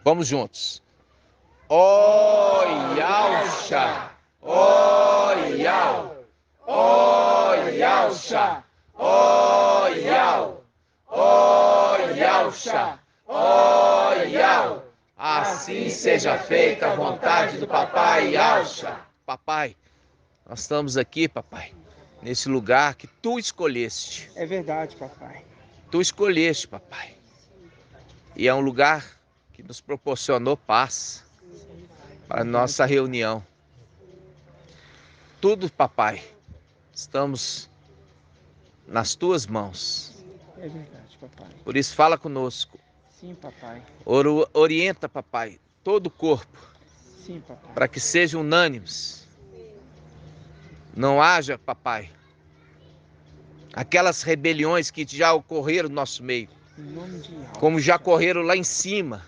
Vamos juntos. Ó Yalcha, ó Yal, ó Yalcha, ó Yal, ó Yalcha, ó Yal. Assim seja feita a vontade do papai Yalcha. Papai, nós estamos aqui, papai, nesse lugar que tu escolheste. É verdade, papai. Tu escolheste, papai. E é um lugar que nos proporcionou paz para a nossa reunião. Tudo, papai, estamos nas tuas mãos. É verdade, papai. Por isso, fala conosco. Sim, papai. Orienta, papai, todo o corpo Sim, papai. para que sejam unânimes. Não haja, papai, aquelas rebeliões que já ocorreram no nosso meio, Em nome de Yalcha. como já ocorreram lá em cima,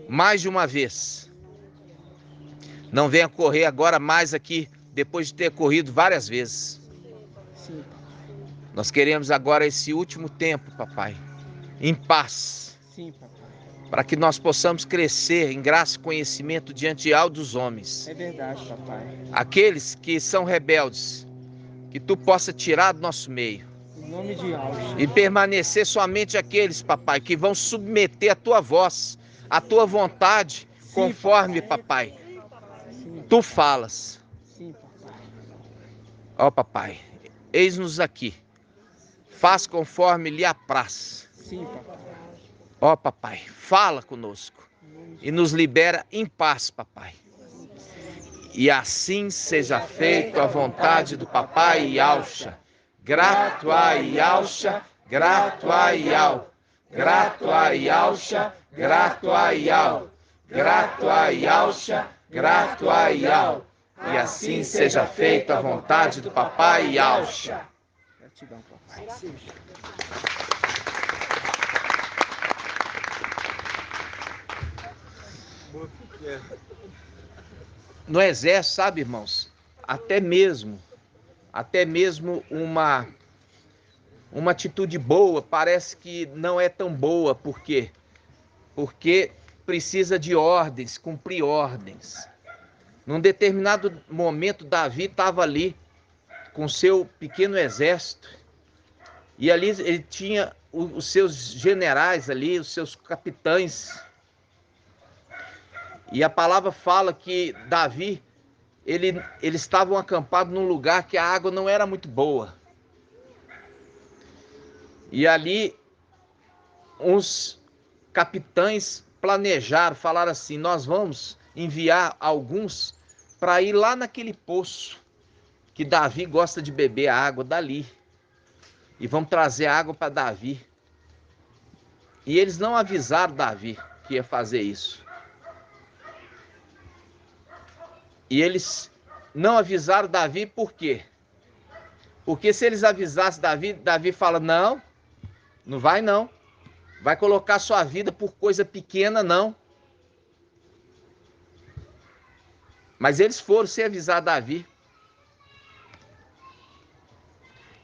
mais de uma vez. Não venha ocorrer agora mais aqui, depois de ter ocorrido várias vezes. Sim, papai. Nós queremos agora esse último tempo, papai, em paz, Sim, papai. para que nós possamos crescer em graça e conhecimento diante de dos homens. É verdade, papai. Aqueles que são rebeldes, que tu possa tirar do nosso meio. Em nome de Yalcha. E permanecer somente aqueles, papai, que vão submeter a tua voz, a tua vontade, Sim, conforme, papai, Sim, tu falas. sim, papai. Ó, papai, eis-nos aqui. Faz conforme lhe apraz. Sim, papai. Ó, papai, fala conosco e nos libera em paz, papai. E assim seja feito a vontade do papai Yalcha. Grato a Yalcha, grato a Yal. Grato a Yalcha, grato a Yal. Grato a Yalcha, grato a Yal. E assim seja feita a vontade do papai Yalcha. Gratidão, papai. No exército, sabe, irmãos, até mesmo uma atitude boa parece que não é tão boa. Por quê? Porque precisa de ordens, cumprir ordens. Num determinado momento, Davi estava ali com seu pequeno exército, e ali ele tinha os seus generais ali, os seus capitães. E a palavra fala que Davi, eles estavam acampados num lugar que a água não era muito boa. E ali uns capitães planejaram, falaram assim: nós vamos enviar alguns para ir lá naquele poço que Davi gosta de beber a água dali. E vamos trazer água para Davi. E eles não avisaram Davi que ia fazer isso. E eles não avisaram Davi por quê? Porque se eles avisassem Davi, Davi fala: não, não vai não. Vai colocar sua vida por coisa pequena, não. Mas eles foram sem avisar Davi.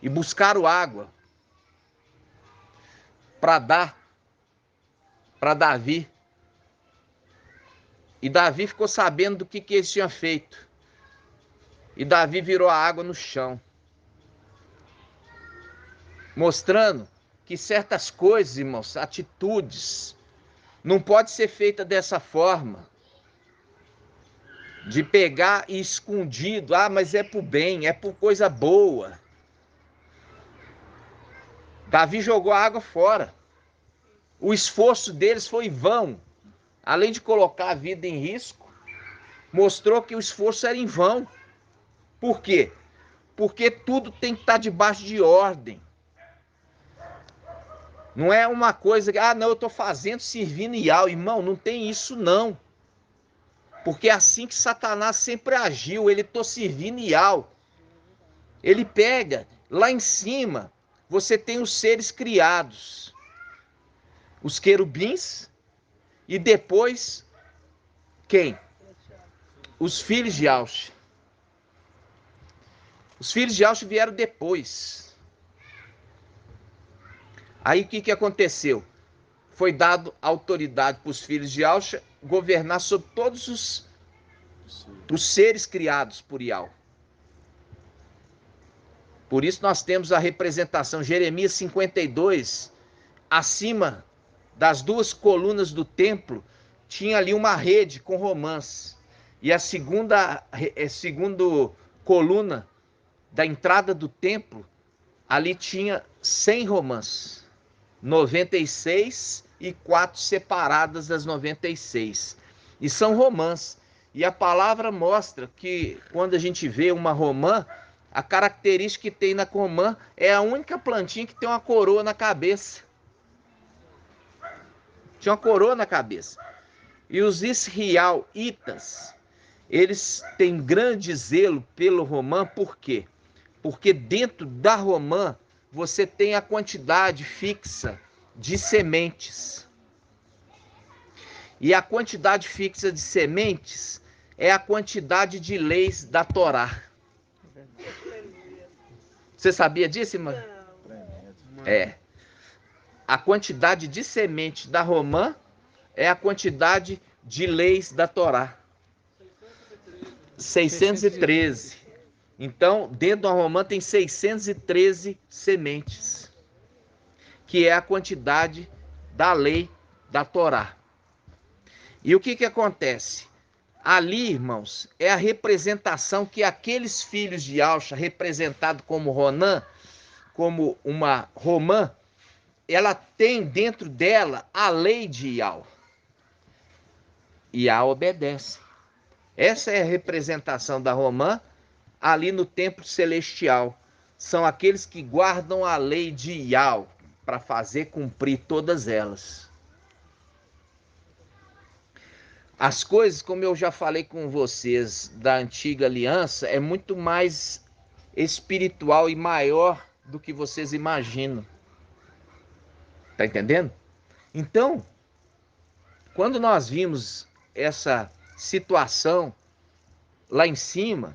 E buscaram água para dar para Davi. E Davi ficou sabendo do que eles tinham feito. E Davi virou a água no chão. Mostrando que certas coisas, irmãos, atitudes, não pode ser feita dessa forma. De pegar e escondido. Ah, mas é por bem, é por coisa boa. Davi jogou a água fora. O esforço deles foi vão. Além de colocar a vida em risco, mostrou que o esforço era em vão. Por quê? Porque tudo tem que estar debaixo de ordem. Não é uma coisa que, não, eu estou fazendo, servindo e ao. Irmão, não tem isso não. Porque é assim que Satanás sempre agiu. Ele estou servindo e ao. Ele pega, lá em cima, você tem os seres criados. Os querubins. E depois, quem? Os filhos de Yalcha. Os filhos de Yalcha vieram depois. Aí o que aconteceu? foi dado autoridade para os filhos de Alxa governar sobre todos os seres criados por Ial. Por isso nós temos a representação, Jeremias 52, acima das duas colunas do templo, tinha ali uma rede com romãs. E a segunda coluna da entrada do templo, ali tinha 100 romãs. 96 e 4 separadas das 96. E são romãs. E a palavra mostra que quando a gente vê uma romã, a característica que tem na romã é a única plantinha que tem uma coroa na cabeça. Tinha uma coroa na cabeça. E os israelitas, eles têm grande zelo pelo romã, por quê? Porque dentro da romã você tem a quantidade fixa de sementes. E a quantidade fixa de sementes é a quantidade de leis da Torá. Você sabia disso, irmã? É. A quantidade de semente da romã é a quantidade de leis da Torá. 613. Então, dentro da romã tem 613 sementes, que é a quantidade da lei da Torá. E o que acontece? Ali, irmãos, é a representação que aqueles filhos de Alxa, representado como Ronã, como uma romã, ela tem dentro dela a lei de Ial. Ial obedece. Essa é a representação da romã ali no templo celestial. São aqueles que guardam a lei de Ial para fazer cumprir todas elas. As coisas, como eu já falei com vocês, da antiga aliança, é muito mais espiritual e maior do que vocês imaginam. Tá entendendo? Então, quando nós vimos essa situação lá em cima,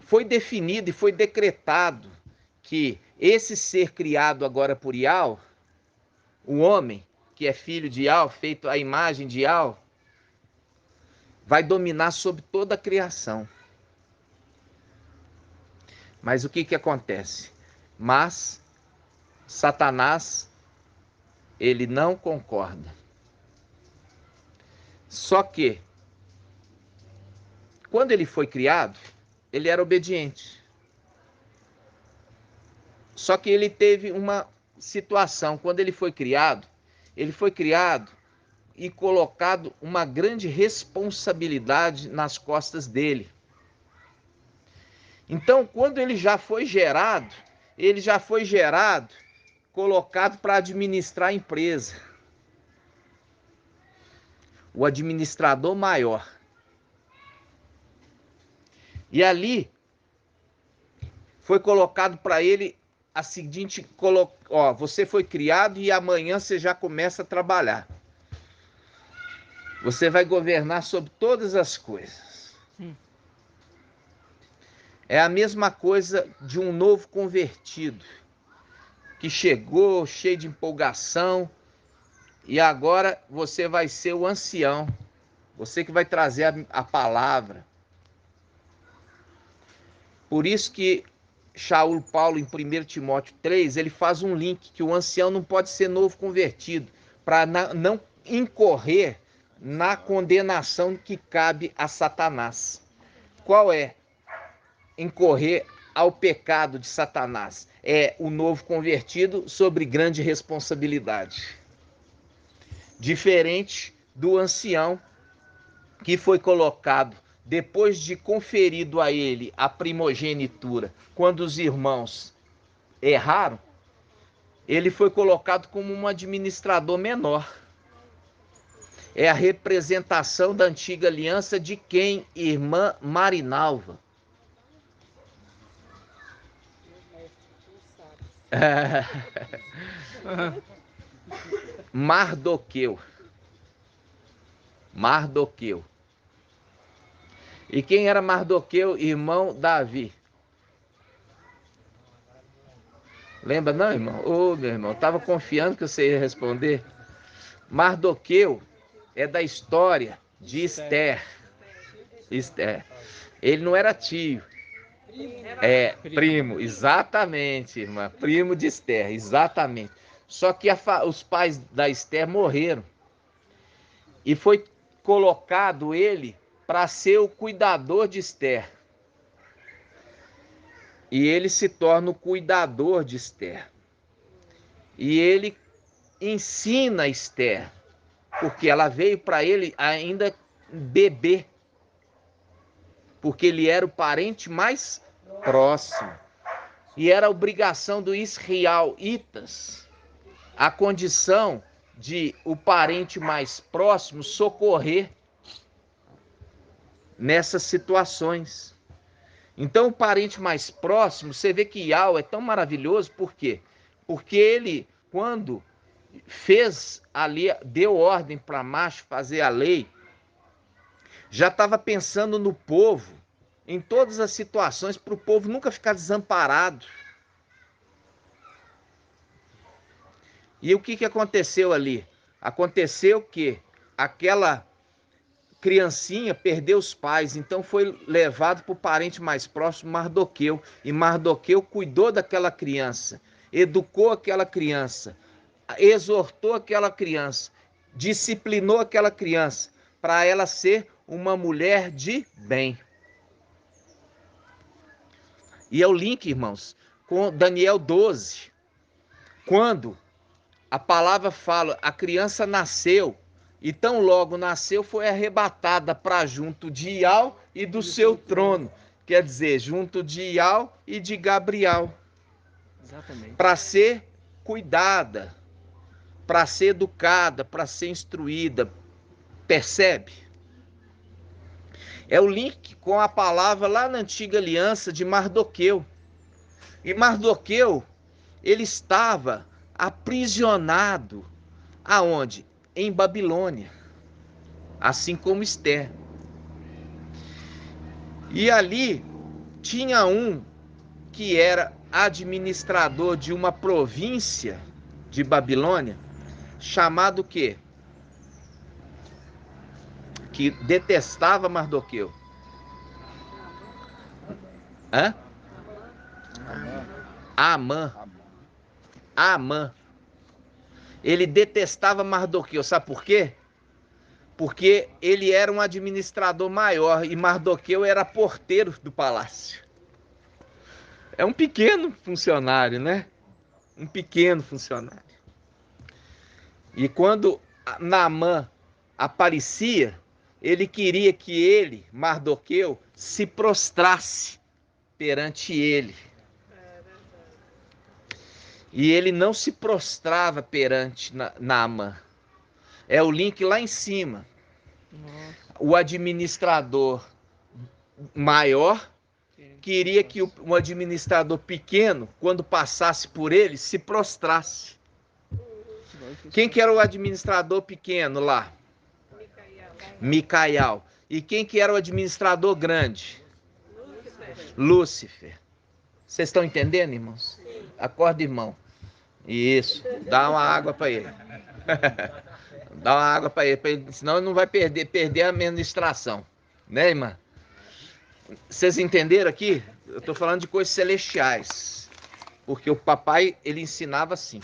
foi definido e foi decretado que esse ser criado agora por Ial, o homem que é filho de Ial, feito à imagem de Ial, vai dominar sobre toda a criação. Mas o que acontece? Mas Satanás, ele não concorda. Só que, quando ele foi criado, ele era obediente. Só que ele teve uma situação. Quando ele foi criado e colocado uma grande responsabilidade nas costas dele. Então, quando ele já foi gerado colocado para administrar a empresa. O administrador maior. E ali foi colocado para ele a seguinte, você foi criado e amanhã você já começa a trabalhar. Você vai governar sobre todas as coisas. É a mesma coisa de um novo convertido, que chegou cheio de empolgação, e agora você vai ser o ancião, você que vai trazer a palavra. Por isso que Shaul Paulo, em 1 Timóteo 3, ele faz um link que o ancião não pode ser novo convertido, para não incorrer na condenação que cabe a Satanás. Qual é incorrer ao pecado de Satanás? É o novo convertido sobre grande responsabilidade. Diferente do ancião que foi colocado depois de conferido a ele a primogenitura, quando os irmãos erraram, ele foi colocado como um administrador menor. É a representação da antiga aliança de quem? Irmã Marinalva. Mardoqueu. E quem era Mardoqueu? Irmão Davi. Lembra não, irmão? Ô, meu irmão, estava confiando que você ia responder. Mardoqueu é da história de Esther. Esther. Ele não era tio. É, primo, exatamente, irmã. Primo de Esther, exatamente. Só que os pais da Esther morreram. E foi colocado ele para ser o cuidador de Esther. E ele se torna o cuidador de Esther. E ele ensina Esther, porque ela veio para ele ainda bebê, porque ele era o parente mais próximo. E era obrigação do israelitas a condição de o parente mais próximo socorrer nessas situações. Então o parente mais próximo, você vê que Yahweh é tão maravilhoso, por quê? Porque ele, quando fez ali, deu ordem para macho fazer a lei, já estava pensando no povo, em todas as situações, para o povo nunca ficar desamparado. E o que aconteceu ali? Aconteceu que aquela criancinha perdeu os pais, então foi levado para o parente mais próximo, Mardoqueu. E Mardoqueu cuidou daquela criança, educou aquela criança, exortou aquela criança, disciplinou aquela criança, para ela ser uma mulher de bem. E é o link, irmãos, com Daniel 12, quando a palavra fala, a criança nasceu, e tão logo nasceu, foi arrebatada para junto de Ial e do seu trono. Quer dizer, junto de Ial e de Gabriel. Exatamente. Para ser cuidada, para ser educada, para ser instruída. Percebe? É o link com a palavra lá na antiga aliança de Mardoqueu. E Mardoqueu, ele estava aprisionado. Aonde? Em Babilônia. Assim como Esther. E ali tinha um que era administrador de uma província de Babilônia, chamado o quê? Que detestava Mardoqueu. Hã? Amã. Amã. Ele detestava Mardoqueu, sabe por quê? Porque ele era um administrador maior e Mardoqueu era porteiro do palácio. É um pequeno funcionário, né? Um pequeno funcionário. E quando Naamã aparecia, ele queria que ele, Mardoqueu, se prostrasse perante ele. E ele não se prostrava perante Naamã. É o link lá em cima. Nossa. O administrador maior queria que o administrador pequeno, quando passasse por ele, se prostrasse. Quem que era o administrador pequeno lá? Micael. E quem que era o administrador grande? Lúcifer. Vocês estão entendendo, irmãos? Acorda, irmão. Isso. Dá uma água para ele. Dá uma água para ele, senão ele não vai perder a administração. Né, irmã? Vocês entenderam aqui? Eu estou falando de coisas celestiais. Porque o papai, ele ensinava assim.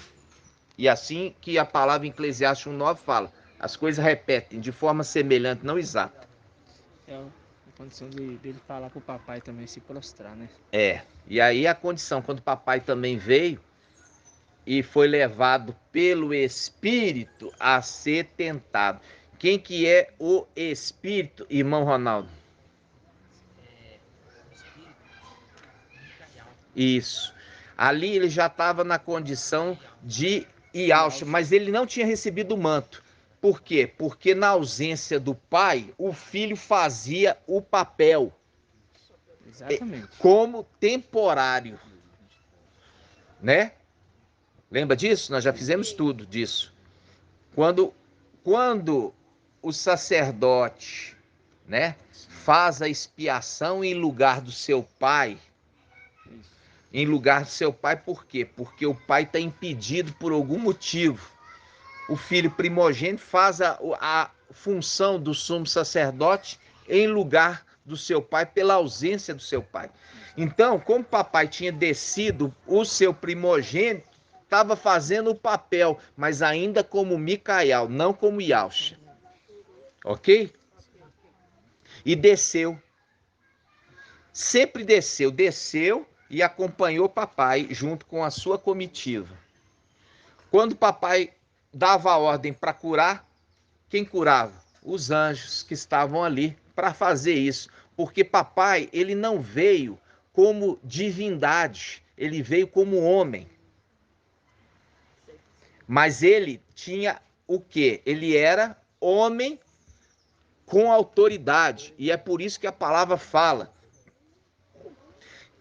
E assim que a palavra em Eclesiastes 1:9 fala, as coisas repetem de forma semelhante, não exata. É a condição dele falar pro papai também se prostrar, né? É. E aí a condição, quando o papai também veio e foi levado pelo Espírito a ser tentado. Quem que é o Espírito, irmão Ronaldo? Isso. Ali ele já estava na condição de Ialcha, mas ele não tinha recebido o manto. Por quê? Porque na ausência do pai, o filho fazia o papel. Exatamente. Como temporário. Né? Lembra disso? Nós já fizemos tudo disso. Quando o sacerdote, né, faz a expiação em lugar do seu pai, em lugar do seu pai, por quê? Porque o pai está impedido por algum motivo. O filho primogênito faz a função do sumo sacerdote em lugar do seu pai, pela ausência do seu pai. Então, como o papai tinha descido, o seu primogênito estava fazendo o papel, mas ainda como Micael, não como Yalcha. Ok? E desceu. Sempre desceu e acompanhou papai junto com a sua comitiva. Quando o papai dava a ordem para curar, quem curava? Os anjos que estavam ali para fazer isso. Porque papai, ele não veio como divindade, ele veio como homem. Mas ele tinha o quê? Ele era homem com autoridade. E é por isso que a palavra fala.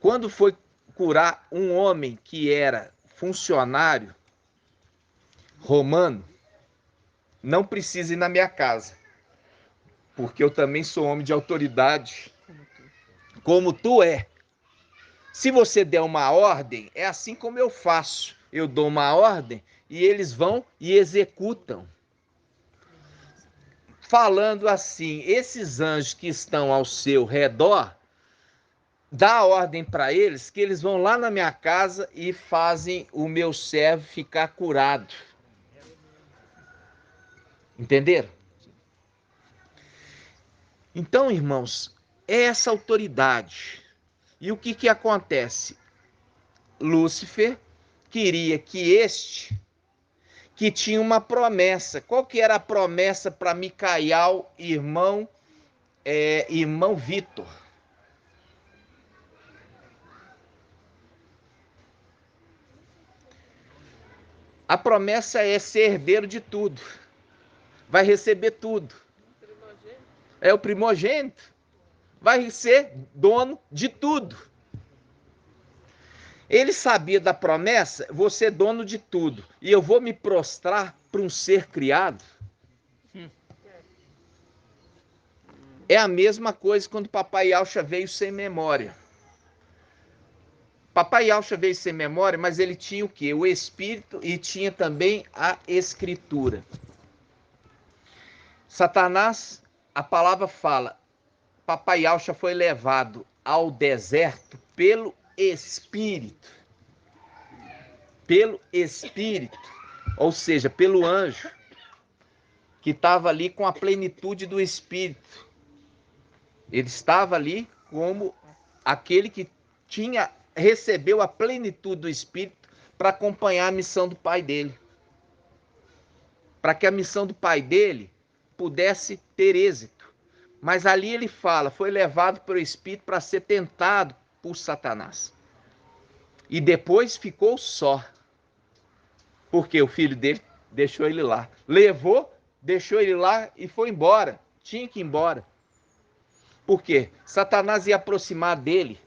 Quando foi curar um homem que era funcionário romano, não precisa ir na minha casa, porque eu também sou homem de autoridade, como tu é. Se você der uma ordem, é assim como eu faço. Eu dou uma ordem e eles vão e executam. Falando assim, esses anjos que estão ao seu redor, dá a ordem para eles que eles vão lá na minha casa e fazem o meu servo ficar curado. Entenderam? Então, irmãos, é essa autoridade. E o que acontece? Lúcifer queria que este, que tinha uma promessa. Qual que era a promessa para Micael, irmão Vítor? A promessa é ser herdeiro de tudo. Vai receber tudo. É o primogênito. Vai ser dono de tudo. Ele sabia da promessa, vou ser dono de tudo. E eu vou me prostrar para um ser criado. É a mesma coisa quando papai Yalcha veio sem memória. Papai Yalcha veio sem memória, mas ele tinha o quê? O Espírito e tinha também a Escritura. Satanás, a palavra fala, papai Yalcha foi levado ao deserto pelo Espírito. Pelo Espírito, ou seja, pelo anjo, que estava ali com a plenitude do Espírito. Ele estava ali como aquele que recebeu a plenitude do Espírito para acompanhar a missão do pai dele. Para que a missão do pai dele pudesse ter êxito. Mas ali ele fala, foi levado pelo Espírito para ser tentado por Satanás. E depois ficou só. Porque o filho dele deixou ele lá. Levou, deixou ele lá e foi embora. Tinha que ir embora. Por quê? Satanás ia aproximar dele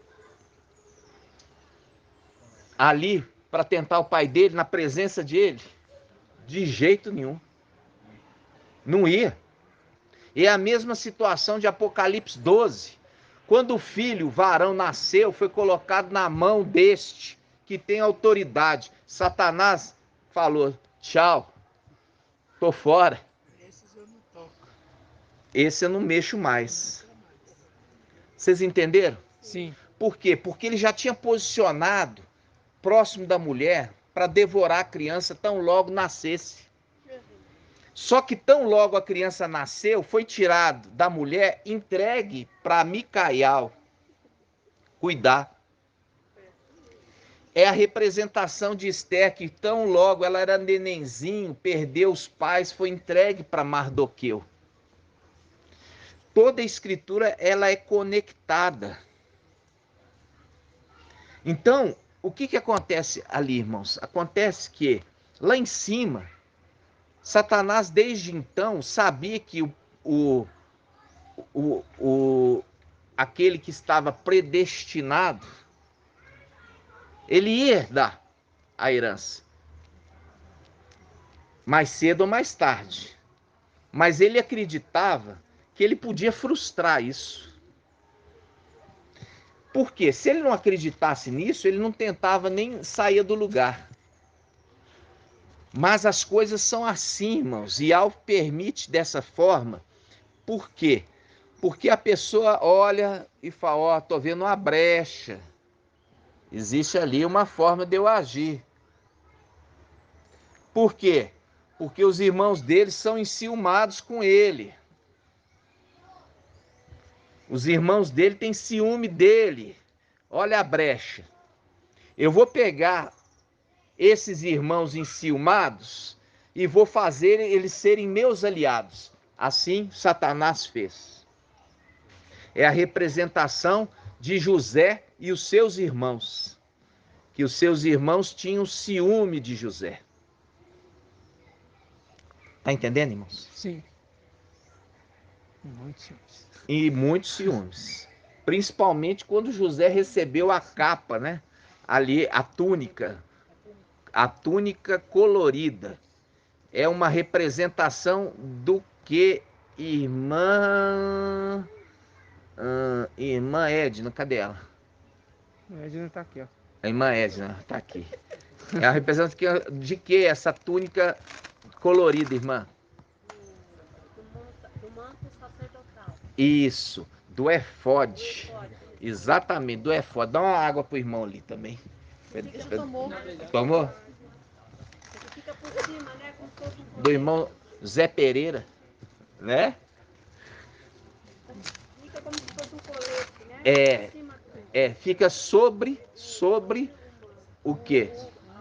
ali para tentar o pai dele na presença dele. De jeito nenhum. Não ia. É a mesma situação de Apocalipse 12. Quando o filho, o varão, nasceu, foi colocado na mão deste, que tem autoridade. Satanás falou, tchau, tô fora. Esse eu não mexo mais. Vocês entenderam? Sim. Por quê? Porque ele já tinha posicionado próximo da mulher para devorar a criança tão logo nascesse. Só que tão logo a criança nasceu, foi tirado da mulher, entregue para Micael cuidar. É a representação de Esther, que tão logo ela era nenenzinho, perdeu os pais, foi entregue para Mardoqueu. Toda a escritura ela é conectada. Então, o que acontece ali, irmãos? Acontece que lá em cima, Satanás desde então sabia que aquele que estava predestinado, ele ia herdar a herança. Mais cedo ou mais tarde. Mas ele acreditava que ele podia frustrar isso. Por quê? Se ele não acreditasse nisso, ele não tentava nem sair do lugar. Mas as coisas são assim, irmãos, e algo permite dessa forma. Por quê? Porque a pessoa olha e fala, ó, tô vendo uma brecha. Existe ali uma forma de eu agir. Por quê? Porque os irmãos dele são enciumados com ele. Os irmãos dele têm ciúme dele. Olha a brecha. Eu vou pegar esses irmãos enciumados e vou fazer eles serem meus aliados. Assim Satanás fez. É a representação de José e os seus irmãos. Que os seus irmãos tinham ciúme de José. Tá entendendo, irmãos? Sim. Muitos ciúmes. E muitos ciúmes. Principalmente quando José recebeu a capa, né? Ali, a túnica colorida. É uma representação do que, irmã... irmã Edna, cadê ela? A Edna tá aqui, ó. A irmã Edna, tá aqui. É a representação de que essa túnica colorida, irmã? Do manto sacerdotal. Isso, do efode. Exatamente, do efode. Dá uma água pro irmão ali também. Tomou. Tomou? Fica por cima, né? Como se fosse um Do irmão Zé Pereira, né? Fica como se fosse um colete, né? É, Por cima do- fica sobre o quê?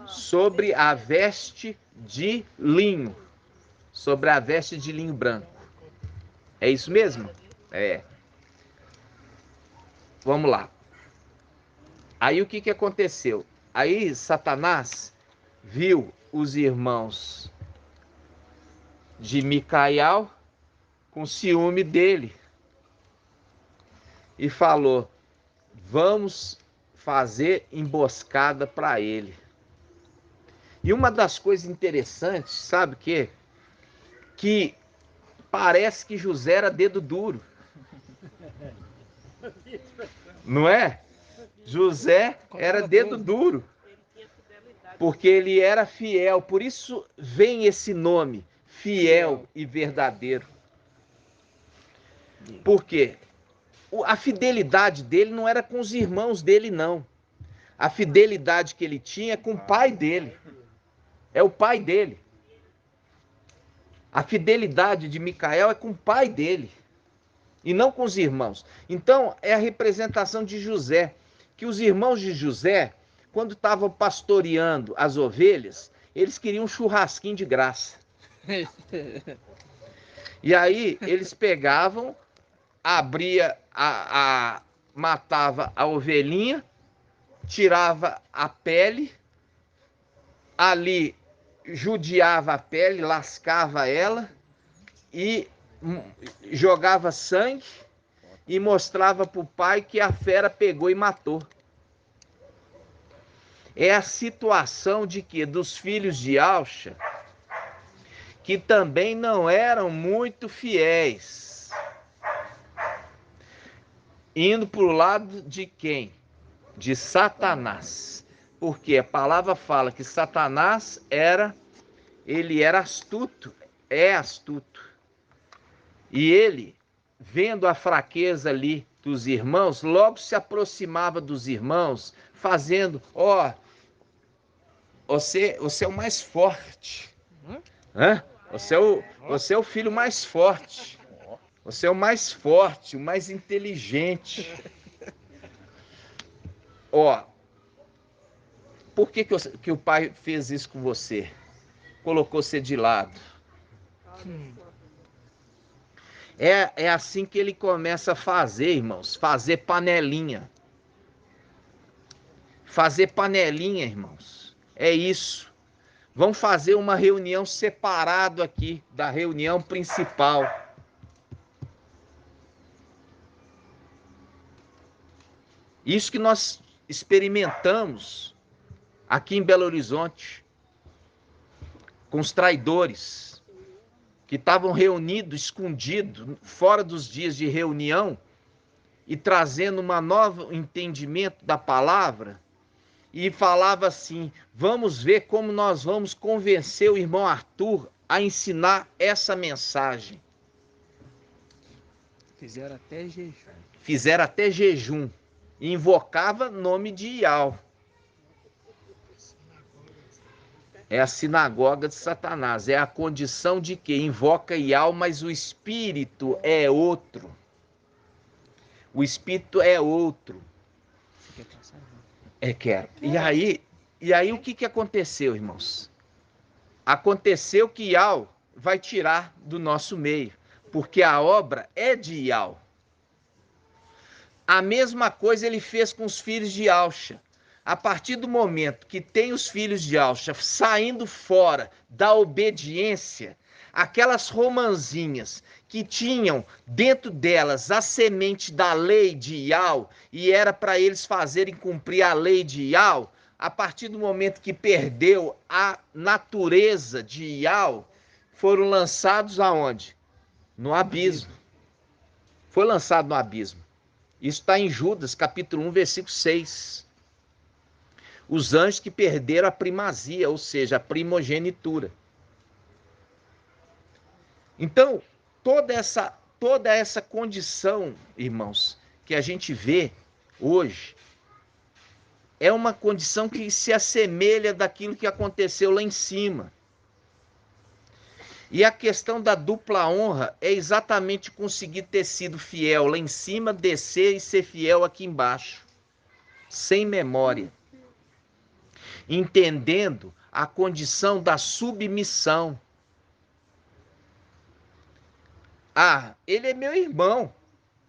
Sobre a veste de linho. Sobre a veste de linho branco. É isso mesmo? É. Vamos lá. Aí o que que aconteceu? Aí Satanás viu os irmãos de Micael com ciúme dele e falou: vamos fazer emboscada para ele. E uma das coisas interessantes, sabe o quê? Que parece que José era dedo duro. Não é? José era dedo duro. Porque ele era fiel. Por isso vem esse nome, fiel e verdadeiro. Por quê? A fidelidade dele não era com os irmãos dele, não. A fidelidade que ele tinha é com o pai dele. É o pai dele. A fidelidade de Micael é com o pai dele. E não com os irmãos. Então, é a representação de José. Que os irmãos de José, quando estavam pastoreando as ovelhas, eles queriam um churrasquinho de graça. E aí, eles pegavam, abria matava a ovelhinha, tirava a pele, ali judiava a pele, lascava ela e jogava sangue e mostrava para o pai que a fera pegou e matou. É a situação de que dos filhos de Alcha, que também não eram muito fiéis. Indo para o lado de quem? De Satanás. Porque a palavra fala que Satanás ele era astuto, é astuto. E ele, vendo a fraqueza ali dos irmãos, logo se aproximava dos irmãos, fazendo, ó, você é o mais forte. Hã? Você é o filho mais forte. Você é o mais forte, o mais inteligente. Ó, por que o pai fez isso com você? Colocou você de lado. É assim que ele começa a fazer, irmãos. Fazer panelinha. Fazer panelinha, irmãos. É isso. Vamos fazer uma reunião separado aqui da reunião principal. Isso que nós experimentamos aqui em Belo Horizonte com os traidores que estavam reunidos, escondidos, fora dos dias de reunião, e trazendo um novo entendimento da palavra, e falava assim: vamos ver como nós vamos convencer o irmão Arthur a ensinar essa mensagem. Fizeram até jejum. Fizeram até jejum. E invocava nome de Ial. É a sinagoga de Satanás. É a condição de que invoca Ial, mas o espírito é outro. O espírito é outro. Você quer passar? Quero. E aí o que aconteceu, irmãos? Aconteceu que Ial vai tirar do nosso meio, porque a obra é de Ial. A mesma coisa ele fez com os filhos de Alcha. A partir do momento que tem os filhos de Alcha saindo fora da obediência, aquelas romanzinhas que tinham dentro delas a semente da lei de Ial, e era para eles fazerem cumprir a lei de Ial, a partir do momento que perdeu a natureza de Ial, foram lançados aonde? No abismo. Foi lançado no abismo. Isso está em Judas, capítulo 1, versículo 6. Os anjos que perderam a primazia, ou seja, a primogenitura. Então, toda essa condição, irmãos, que a gente vê hoje, é uma condição que se assemelha daquilo que aconteceu lá em cima. E a questão da dupla honra é exatamente conseguir ter sido fiel lá em cima, descer e ser fiel aqui embaixo, sem memória, entendendo a condição da submissão. Ah, ele é meu irmão,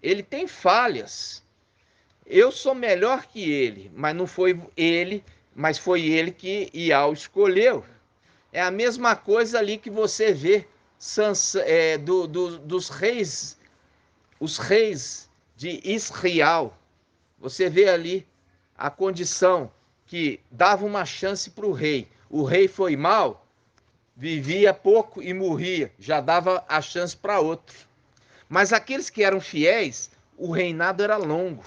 ele tem falhas, eu sou melhor que ele, mas não foi ele, mas foi ele que Ial escolheu. É a mesma coisa ali que você vê dos reis, os reis de Israel. Você vê ali a condição que dava uma chance para o rei. O rei foi mal, vivia pouco e morria, já dava a chance para outro. Mas aqueles que eram fiéis, o reinado era longo.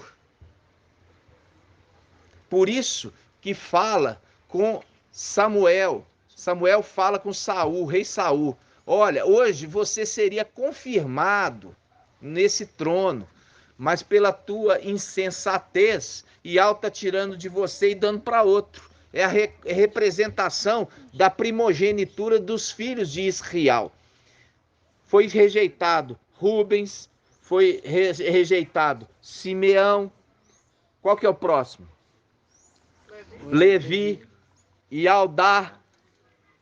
Por isso que fala com Samuel. Samuel fala com Saul, o rei Saul. Olha, hoje você seria confirmado nesse trono, mas pela tua insensatez, Ial está tirando de você e dando para outro. É a representação da primogenitura dos filhos de Israel. Foi rejeitado Rubens, foi rejeitado Simeão. Qual que é o próximo? Levi e Aldá.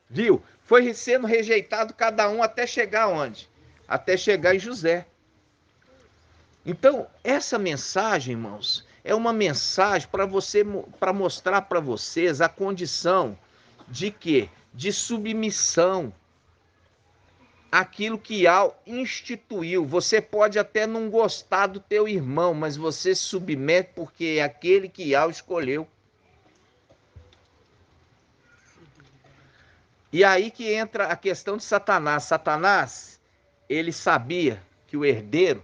Viu? Foi sendo rejeitado cada um até chegar onde? Até chegar em José. Então, essa mensagem, irmãos, é uma mensagem para mostrar para vocês a condição de quê? De submissão àquilo que Ial instituiu. Você pode até não gostar do teu irmão, mas você se submete porque é aquele que Ial escolheu. E aí que entra a questão de Satanás. Satanás, ele sabia que o herdeiro,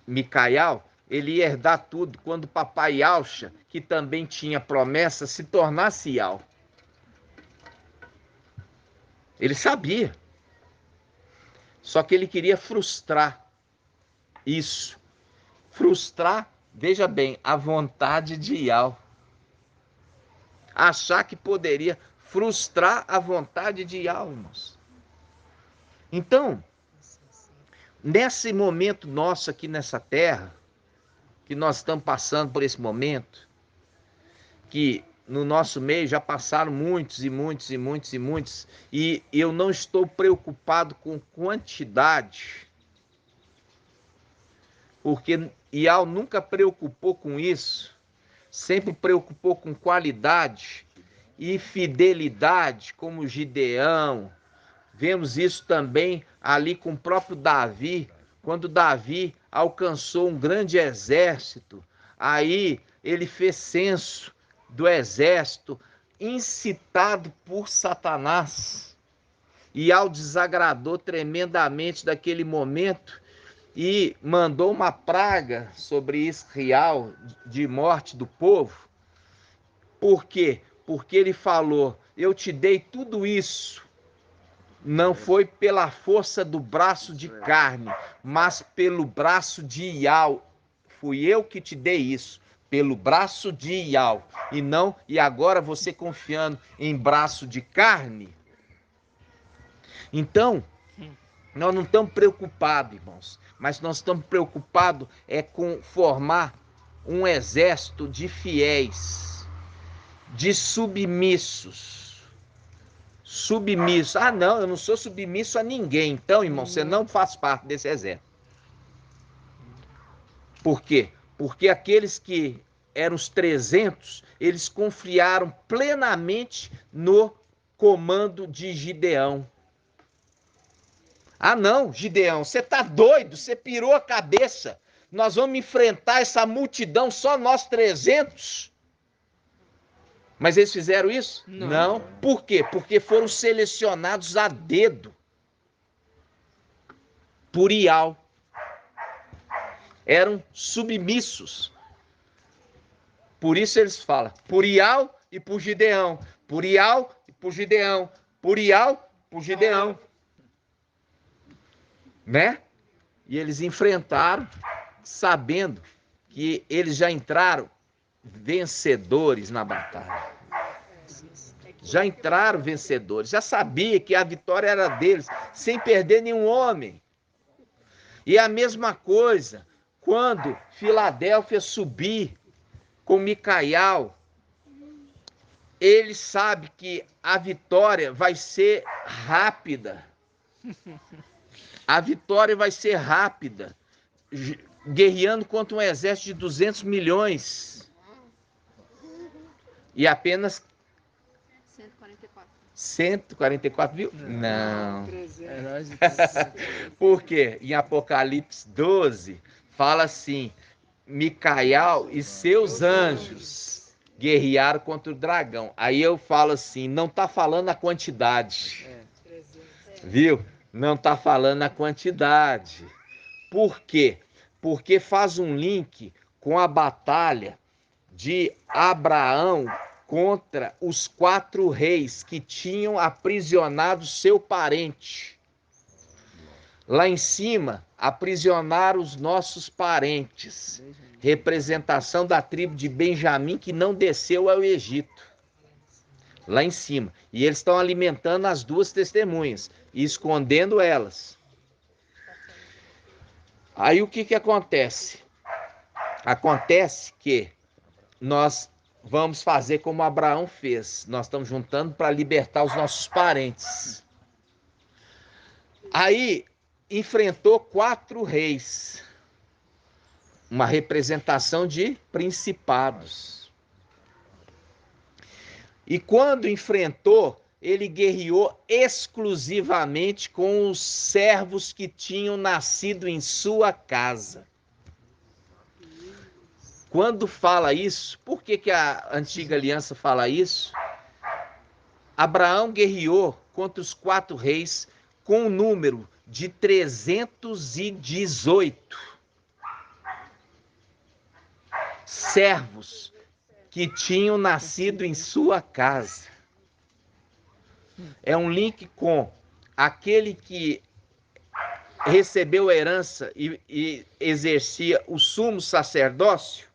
Micael, ele ia herdar tudo quando o papai Alcha, que também tinha promessa, se tornasse Ial. Ele sabia. Só que ele queria frustrar isso. Frustrar, veja bem, a vontade de Ial. Achar que poderia frustrar a vontade de Ial, irmãos. Então, nesse momento nosso aqui nessa terra, que nós estamos passando por esse momento, que no nosso meio já passaram muitos, e eu não estou preocupado com quantidade, porque Ial nunca preocupou com isso, sempre preocupou com qualidade e fidelidade, como Gideão. Vemos isso também ali com o próprio Davi, quando Davi alcançou um grande exército, aí ele fez censo do exército, incitado por Satanás. E Ial desagradou tremendamente daquele momento, e mandou uma praga sobre Israel de morte do povo. Por quê? Porque ele falou: eu te dei tudo isso, não foi pela força do braço de carne, mas pelo braço de Iau. Fui eu que te dei isso, pelo braço de Iau. E não, e agora você confiando em braço de carne? Então, nós não estamos preocupados, irmãos, mas nós estamos preocupados com formar um exército de fiéis, de submissos. Submisso. Ah, não, eu não sou submisso a ninguém. Então, irmão, você não faz parte desse exército. Por quê? Porque aqueles que eram os 300, eles confiaram plenamente no comando de Gideão. Ah, não, Gideão, você tá doido, você pirou a cabeça. Nós vamos enfrentar essa multidão, só nós 300? Mas eles fizeram isso? Não. Por quê? Porque foram selecionados a dedo por Iau. Eram submissos. Por isso eles falam, por Iau e por Gideão. Por Iau e por Gideão. Por Iau e por Gideão. Né? E eles enfrentaram, sabendo que eles já entraram vencedores na batalha. Já entraram vencedores, já sabia que a vitória era deles, sem perder nenhum homem. E a mesma coisa, quando Filadélfia subir com Micael, ele sabe que a vitória vai ser rápida. A vitória vai ser rápida, guerreando contra um exército de 200 milhões. E apenas 144 mil? Não. Por quê? Em Apocalipse 12, fala assim, Micael e seus anjos guerrearam contra o dragão. Aí eu falo assim, não está falando a quantidade. Viu? Não está falando a quantidade. Por quê? Porque faz um link com a batalha de Abraão contra os 4 reis que tinham aprisionado seu parente. Lá em cima, aprisionaram os nossos parentes. Representação da tribo de Benjamim que não desceu ao Egito. Lá em cima. E eles estão alimentando as 2 testemunhas e escondendo elas. Aí o que acontece? Acontece que nós vamos fazer como Abraão fez. Nós estamos juntando para libertar os nossos parentes. Aí enfrentou 4 reis. Uma representação de principados. E quando enfrentou, ele guerreou exclusivamente com os servos que tinham nascido em sua casa. Quando fala isso, por que a antiga aliança fala isso? Abraão guerreou contra os 4 reis com o número de 318 servos que tinham nascido em sua casa. É um link com aquele que recebeu a herança e exercia o sumo sacerdócio,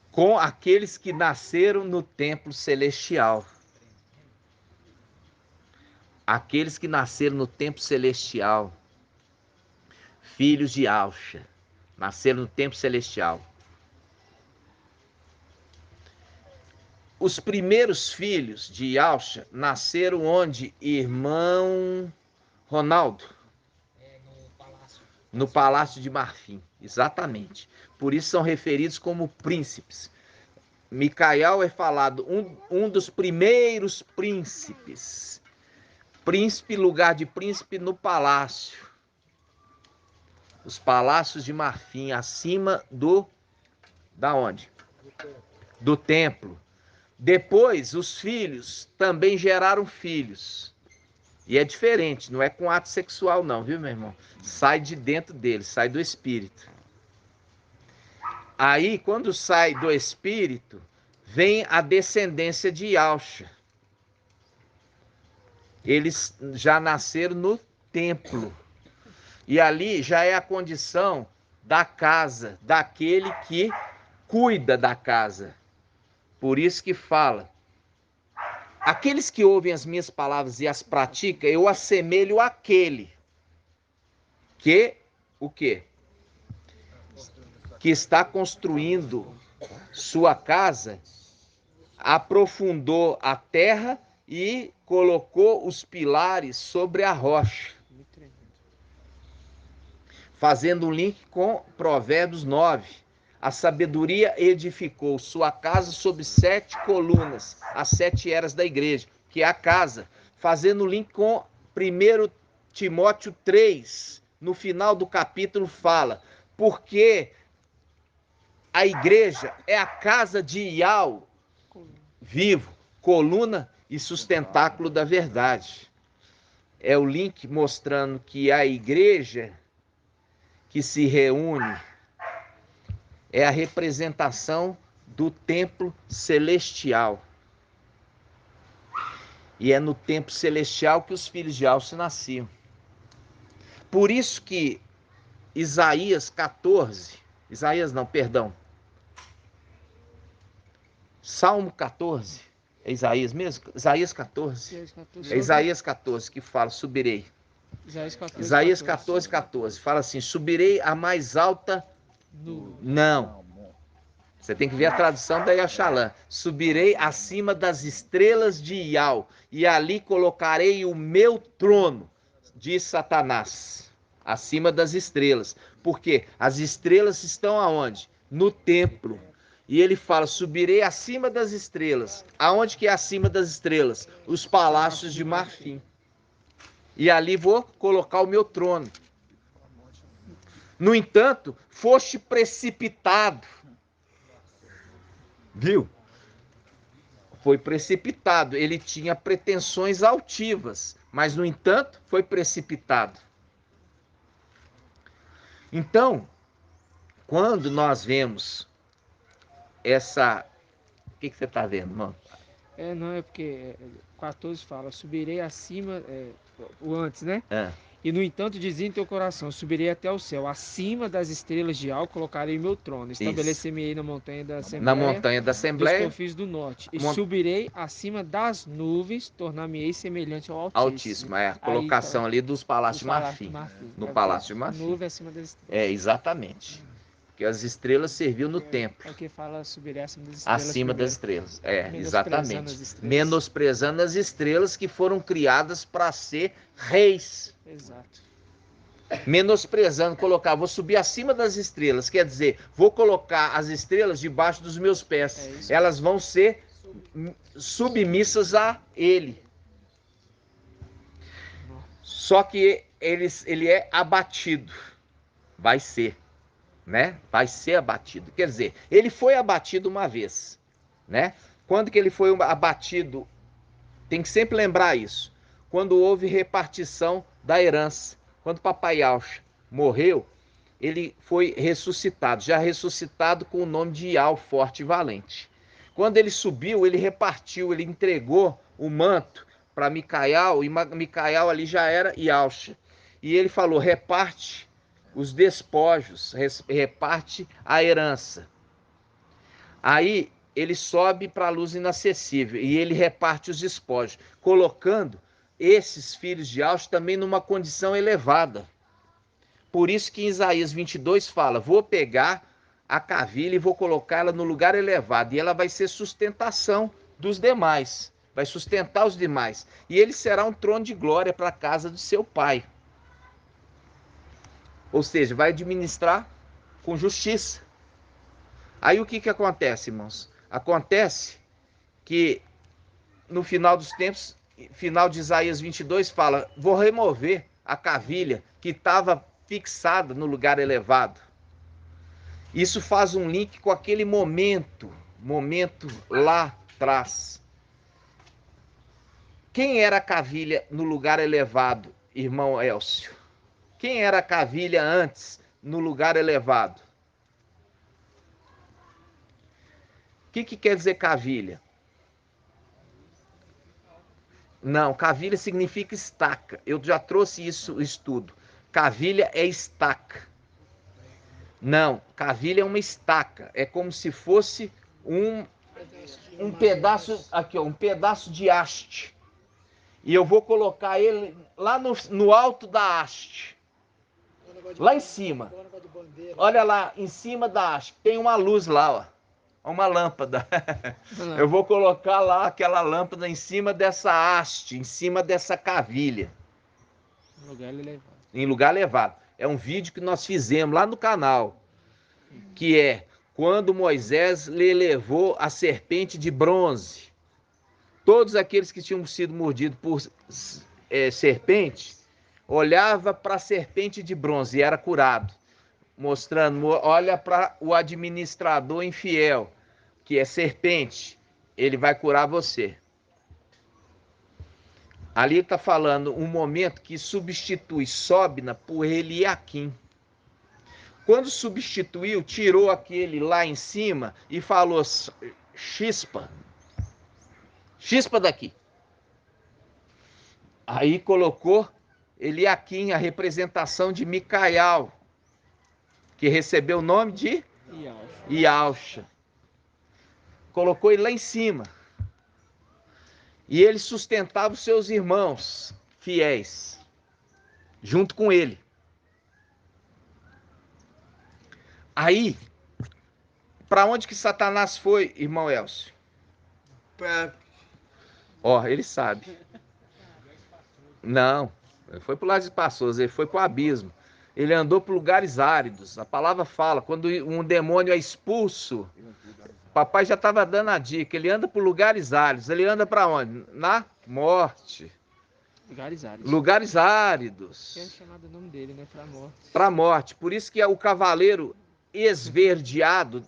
com aqueles que nasceram no templo celestial. Aqueles que nasceram no templo celestial, filhos de Alcha, nasceram no templo celestial. Os primeiros filhos de Alcha nasceram onde, irmão Ronaldo? No Palácio de Marfim, exatamente. Por isso são referidos como príncipes. Micael é falado um dos primeiros príncipes. Príncipe, lugar de príncipe no palácio. Os palácios de Marfim, acima da onde? Do templo. Depois, os filhos também geraram filhos. E é diferente, não é com ato sexual não, viu, meu irmão? Sai de dentro dele, sai do espírito. Aí, quando sai do espírito, vem a descendência de Yalcha. Eles já nasceram no templo. E ali já é a condição da casa, daquele que cuida da casa. Por isso que fala: aqueles que ouvem as minhas palavras e as praticam, eu assemelho àquele que, o quê? Que está construindo sua casa, aprofundou a terra e colocou os pilares sobre a rocha. Fazendo um link com Provérbios 9. A sabedoria edificou sua casa sobre 7 colunas, as 7 eras da igreja, que é a casa. Fazendo link com 1 Timóteo 3, no final do capítulo fala: porque a igreja é a casa de Ial, vivo, coluna e sustentáculo da verdade. É o link mostrando que a igreja que se reúne é a representação do templo celestial. E é no templo celestial que os filhos de Alce nasciam. Por isso que Isaías 14, Salmo 14, é Isaías mesmo? Isaías 14. É Isaías 14 que fala: subirei. Isaías 14, 14. Fala assim: subirei a mais alta. Não. Você tem que ver a tradução da Yaxalã. Subirei acima das estrelas de Ial, e ali colocarei o meu trono, diz Satanás. Acima das estrelas. Porque as estrelas estão aonde? No templo. E ele fala: subirei acima das estrelas. Aonde que é acima das estrelas? Os palácios de marfim. E ali vou colocar o meu trono. No entanto, foste precipitado. Viu? Foi precipitado. Ele tinha pretensões altivas, mas no entanto, foi precipitado. Então, quando nós vemos essa... O que você está vendo, mano? Não, é porque 14 fala: subirei acima, o antes, né? É. E no entanto dizia em teu coração: subirei até o céu, acima das estrelas de Al colocarei meu trono, estabelecer-me-ei na montanha da Assembleia, na montanha da dos Assembleia, confins do norte, e subirei acima das nuvens, tornar-me-ei semelhante ao Altíssimo. É a colocação ali dos palácios de marfim. No palácio de marfim. Nuvem acima das estrelas. É, exatamente. Porque as estrelas serviam no templo. É o que fala: subirei acima das estrelas. Acima das estrelas. É, Menosprezando exatamente. Menosprezando as estrelas que foram criadas para ser reis. Exato. Menosprezando, colocar: vou subir acima das estrelas. Quer dizer, vou colocar as estrelas debaixo dos meus pés. Elas vão ser submissas a ele. Só que ele é abatido. Vai ser. Né? Vai ser abatido. Quer dizer, ele foi abatido uma vez, né? Quando que ele foi abatido? Tem que sempre lembrar isso. Quando houve repartição da herança. Quando papai Yalcha morreu, ele foi ressuscitado, já ressuscitado com o nome de Ial, forte e valente. Quando ele subiu, ele repartiu, ele entregou o manto para Micael, e Micael ali já era Yalcha. E ele falou: reparte os despojos, reparte a herança. Aí ele sobe para a luz inacessível e ele reparte os despojos, colocando esses filhos de Yalcha também numa condição elevada. Por isso que em Isaías 22 fala: vou pegar a cavilha e vou colocá-la no lugar elevado, e ela vai ser sustentação dos demais, vai sustentar os demais, e ele será um trono de glória para a casa de seu pai. Ou seja, vai administrar com justiça. Aí o que acontece, irmãos? Acontece que no final dos tempos, final de Isaías 22, fala: vou remover a cavilha que estava fixada no lugar elevado. Isso faz um link com aquele momento lá atrás. Quem era a cavilha no lugar elevado, irmão Elcio? Quem era a cavilha antes no lugar elevado? O que quer dizer cavilha? Não, cavilha significa estaca. Eu já trouxe isso, estudo. Cavilha é estaca. Não, cavilha é uma estaca. É como se fosse um pedaço, aqui, ó, um pedaço de haste. E eu vou colocar ele lá no alto da haste. Lá em cima. Olha lá, em cima da haste. Tem uma luz lá, ó. Uma lâmpada. Eu vou colocar lá aquela lâmpada em cima dessa haste, em cima dessa cavilha. Em lugar elevado. É um vídeo que nós fizemos lá no canal, que é quando Moisés lhe levou a serpente de bronze. Todos aqueles que tinham sido mordidos por serpente, olhava para a serpente de bronze e era curado. Mostrando, olha para o administrador infiel, que é serpente, ele vai curar você. Ali está falando um momento que substitui Sobna por Eliaquim. Quando substituiu, tirou aquele lá em cima e falou: chispa daqui. Aí colocou Eliaquim, a representação de Micael, que recebeu o nome de Ialcha. Colocou ele lá em cima. E ele sustentava os seus irmãos fiéis, junto com ele. Aí, para onde que Satanás foi, irmão Elcio? Ó, ele sabe. Não, ele foi para o lado espaçoso, ele foi para o abismo. Ele andou por lugares áridos. A palavra fala, quando um demônio é expulso, papai já estava dando a dica, ele anda por lugares áridos. Ele anda para onde? Na morte. Lugares áridos. Lugares áridos. Que é chamado o nome dele, né? Para a morte. Para a morte. Por isso que é o cavaleiro esverdeado,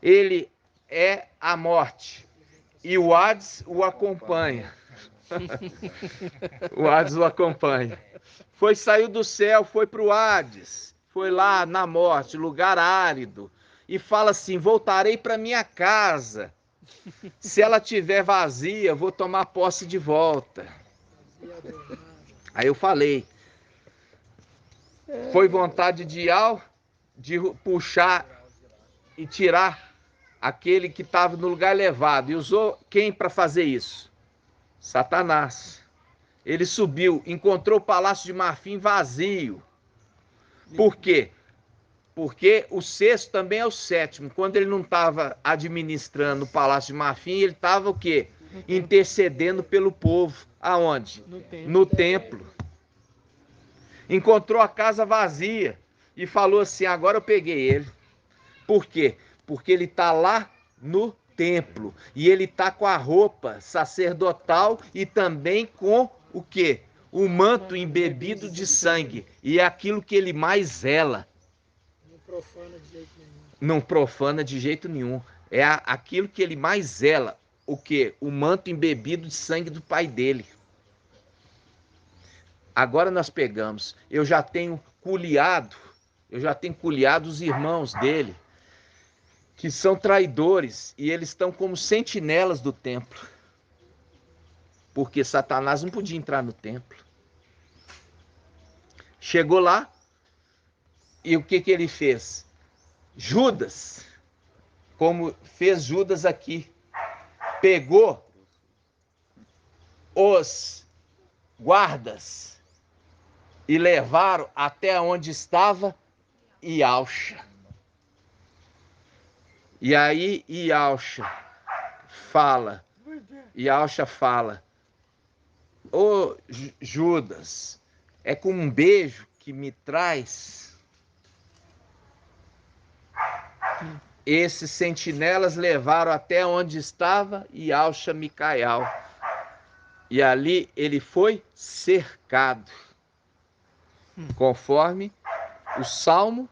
ele é a morte. E o Hades o acompanha. O Hades o acompanha. Saiu do céu, foi para o Hades. Foi lá na morte, lugar árido. E fala assim: voltarei para minha casa. Se ela estiver vazia, vou tomar posse de volta. Aí eu falei: foi vontade de Ial de puxar e tirar aquele que estava no lugar elevado. E usou quem para fazer isso? Satanás. Ele subiu, encontrou o palácio de marfim vazio. Por quê? Porque o sexto também é o sétimo. Quando ele não estava administrando o palácio de marfim, ele estava o quê? Intercedendo pelo povo. Aonde? No templo. Encontrou a casa vazia e falou assim: agora eu peguei ele. Por quê? Porque ele está lá no templo e ele está com a roupa sacerdotal e também com o quê? O manto embebido de sangue. E é aquilo que ele mais zela. Não profana de jeito nenhum. Não profana de jeito nenhum. É aquilo que ele mais zela. O quê? O manto embebido de sangue do pai dele. Agora nós pegamos. Eu já tenho culiado os irmãos dele, que são traidores, e eles estão como sentinelas do templo. Porque Satanás não podia entrar no templo. Chegou lá, e o que ele fez? Judas, como fez Judas aqui, pegou os guardas e levaram até onde estava Ialcha. E aí Ialcha fala, ô Judas, é com um beijo que me traz. Esses sentinelas levaram até onde estava Ialcha Micael. E ali ele foi cercado. Conforme o Salmo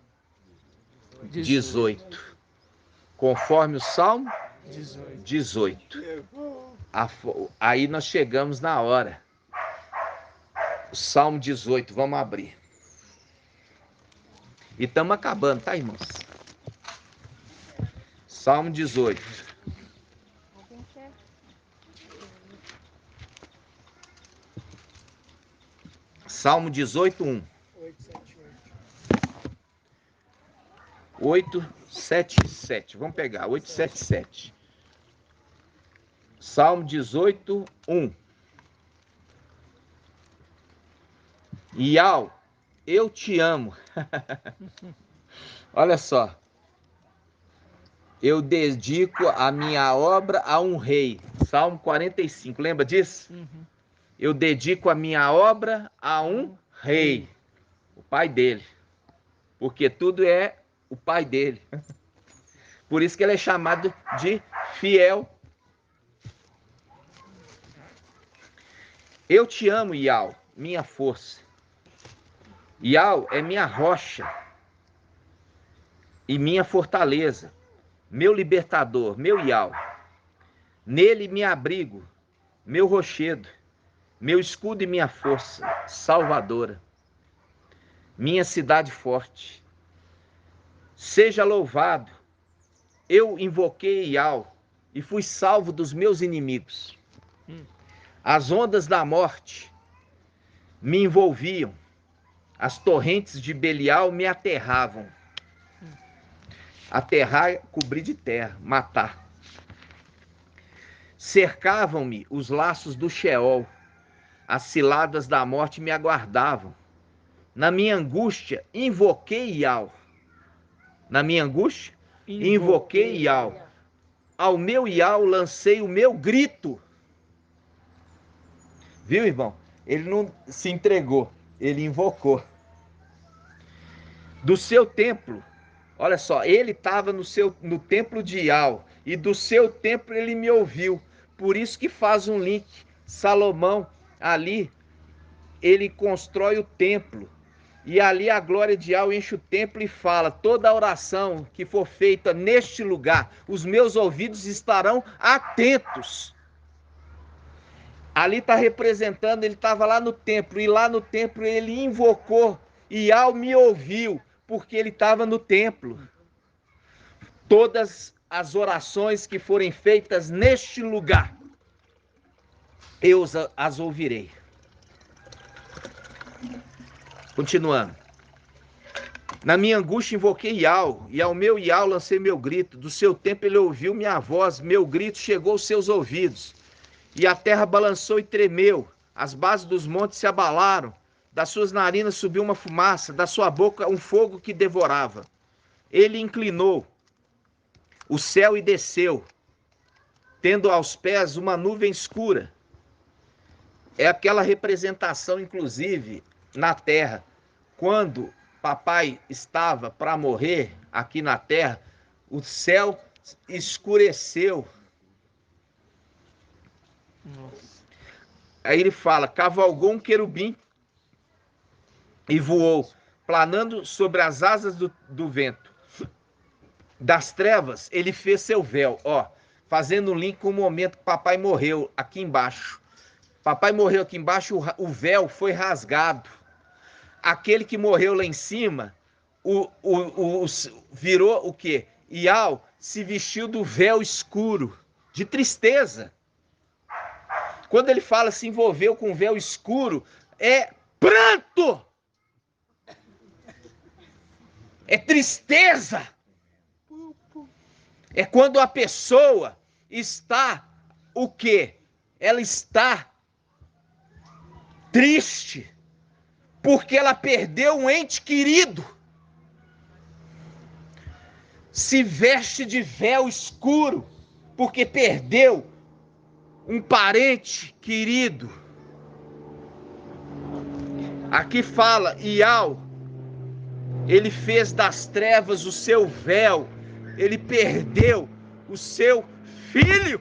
18. Conforme o Salmo 18. Aí nós chegamos na hora. O Salmo 18, vamos abrir. E estamos acabando, tá, irmãos? Salmo 18. Salmo 18, 1. 877. Vamos pegar, 877. Salmo 18, 1. Iau, eu te amo. Olha só. Eu dedico a minha obra a um rei. Salmo 45, lembra disso? Uhum. Eu dedico a minha obra a um rei. O pai dele. Porque tudo é o pai dele. Por isso que ele é chamado de fiel. Eu te amo, Iau, minha força. Iau é minha rocha e minha fortaleza, meu libertador, meu Iau. Nele me abrigo, meu rochedo, meu escudo e minha força, salvadora, minha cidade forte. Seja louvado, eu invoquei Iau e fui salvo dos meus inimigos. As ondas da morte me envolviam, as torrentes de Belial me aterravam. Aterrar, cobrir de terra, matar. Cercavam-me os laços do Sheol, as ciladas da morte me aguardavam. Na minha angústia, invoquei Iau. Na minha angústia, invoquei Iau. Ao meu Iau lancei o meu grito. Viu, irmão? Ele não se entregou, ele invocou. Do seu templo, olha só, ele estava no templo de Iau, e do seu templo ele me ouviu. Por isso que faz um link. Salomão, ali, ele constrói o templo. E ali a glória de Iau enche o templo e fala: toda oração que for feita neste lugar, os meus ouvidos estarão atentos. Ali está representando, ele estava lá no templo, e lá no templo ele invocou, e Iau me ouviu, porque ele estava no templo. Todas as orações que forem feitas neste lugar, eu as ouvirei. Continuando. Na minha angústia invoquei Iau, e ao meu Iau lancei meu grito. Do seu tempo ele ouviu minha voz, meu grito chegou aos seus ouvidos. E a terra balançou e tremeu, as bases dos montes se abalaram, das suas narinas subiu uma fumaça, da sua boca um fogo que devorava. Ele inclinou o céu e desceu, tendo aos pés uma nuvem escura. É aquela representação, inclusive, na terra. Quando papai estava para morrer aqui na terra, o céu escureceu. Nossa. Aí ele fala: cavalgou um querubim e voou, planando sobre as asas do vento. Das trevas, ele fez seu véu, ó, fazendo um link com o momento que papai morreu aqui embaixo. Papai morreu aqui embaixo, o véu foi rasgado. Aquele que morreu lá em cima, virou o quê? Iau se vestiu do véu escuro, de tristeza. Quando ele fala se envolveu com um véu escuro, é pranto, é tristeza. É quando a pessoa está o quê? Ela está triste, porque ela perdeu um ente querido. Se veste de véu escuro, porque perdeu um parente querido. Aqui fala, Iau, ele fez das trevas o seu véu, ele perdeu o seu filho.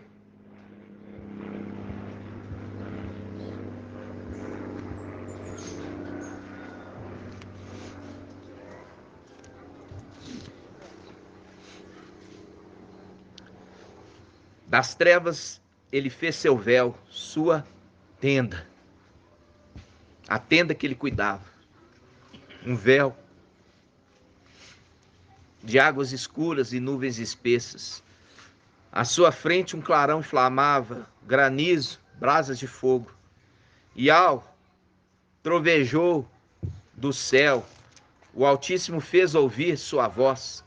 Das trevas ele fez seu véu, sua tenda. A tenda que ele cuidava. Um véu de águas escuras e nuvens espessas. À sua frente um clarão inflamava, granizo, brasas de fogo. E ao trovejou do céu, o Altíssimo fez ouvir sua voz,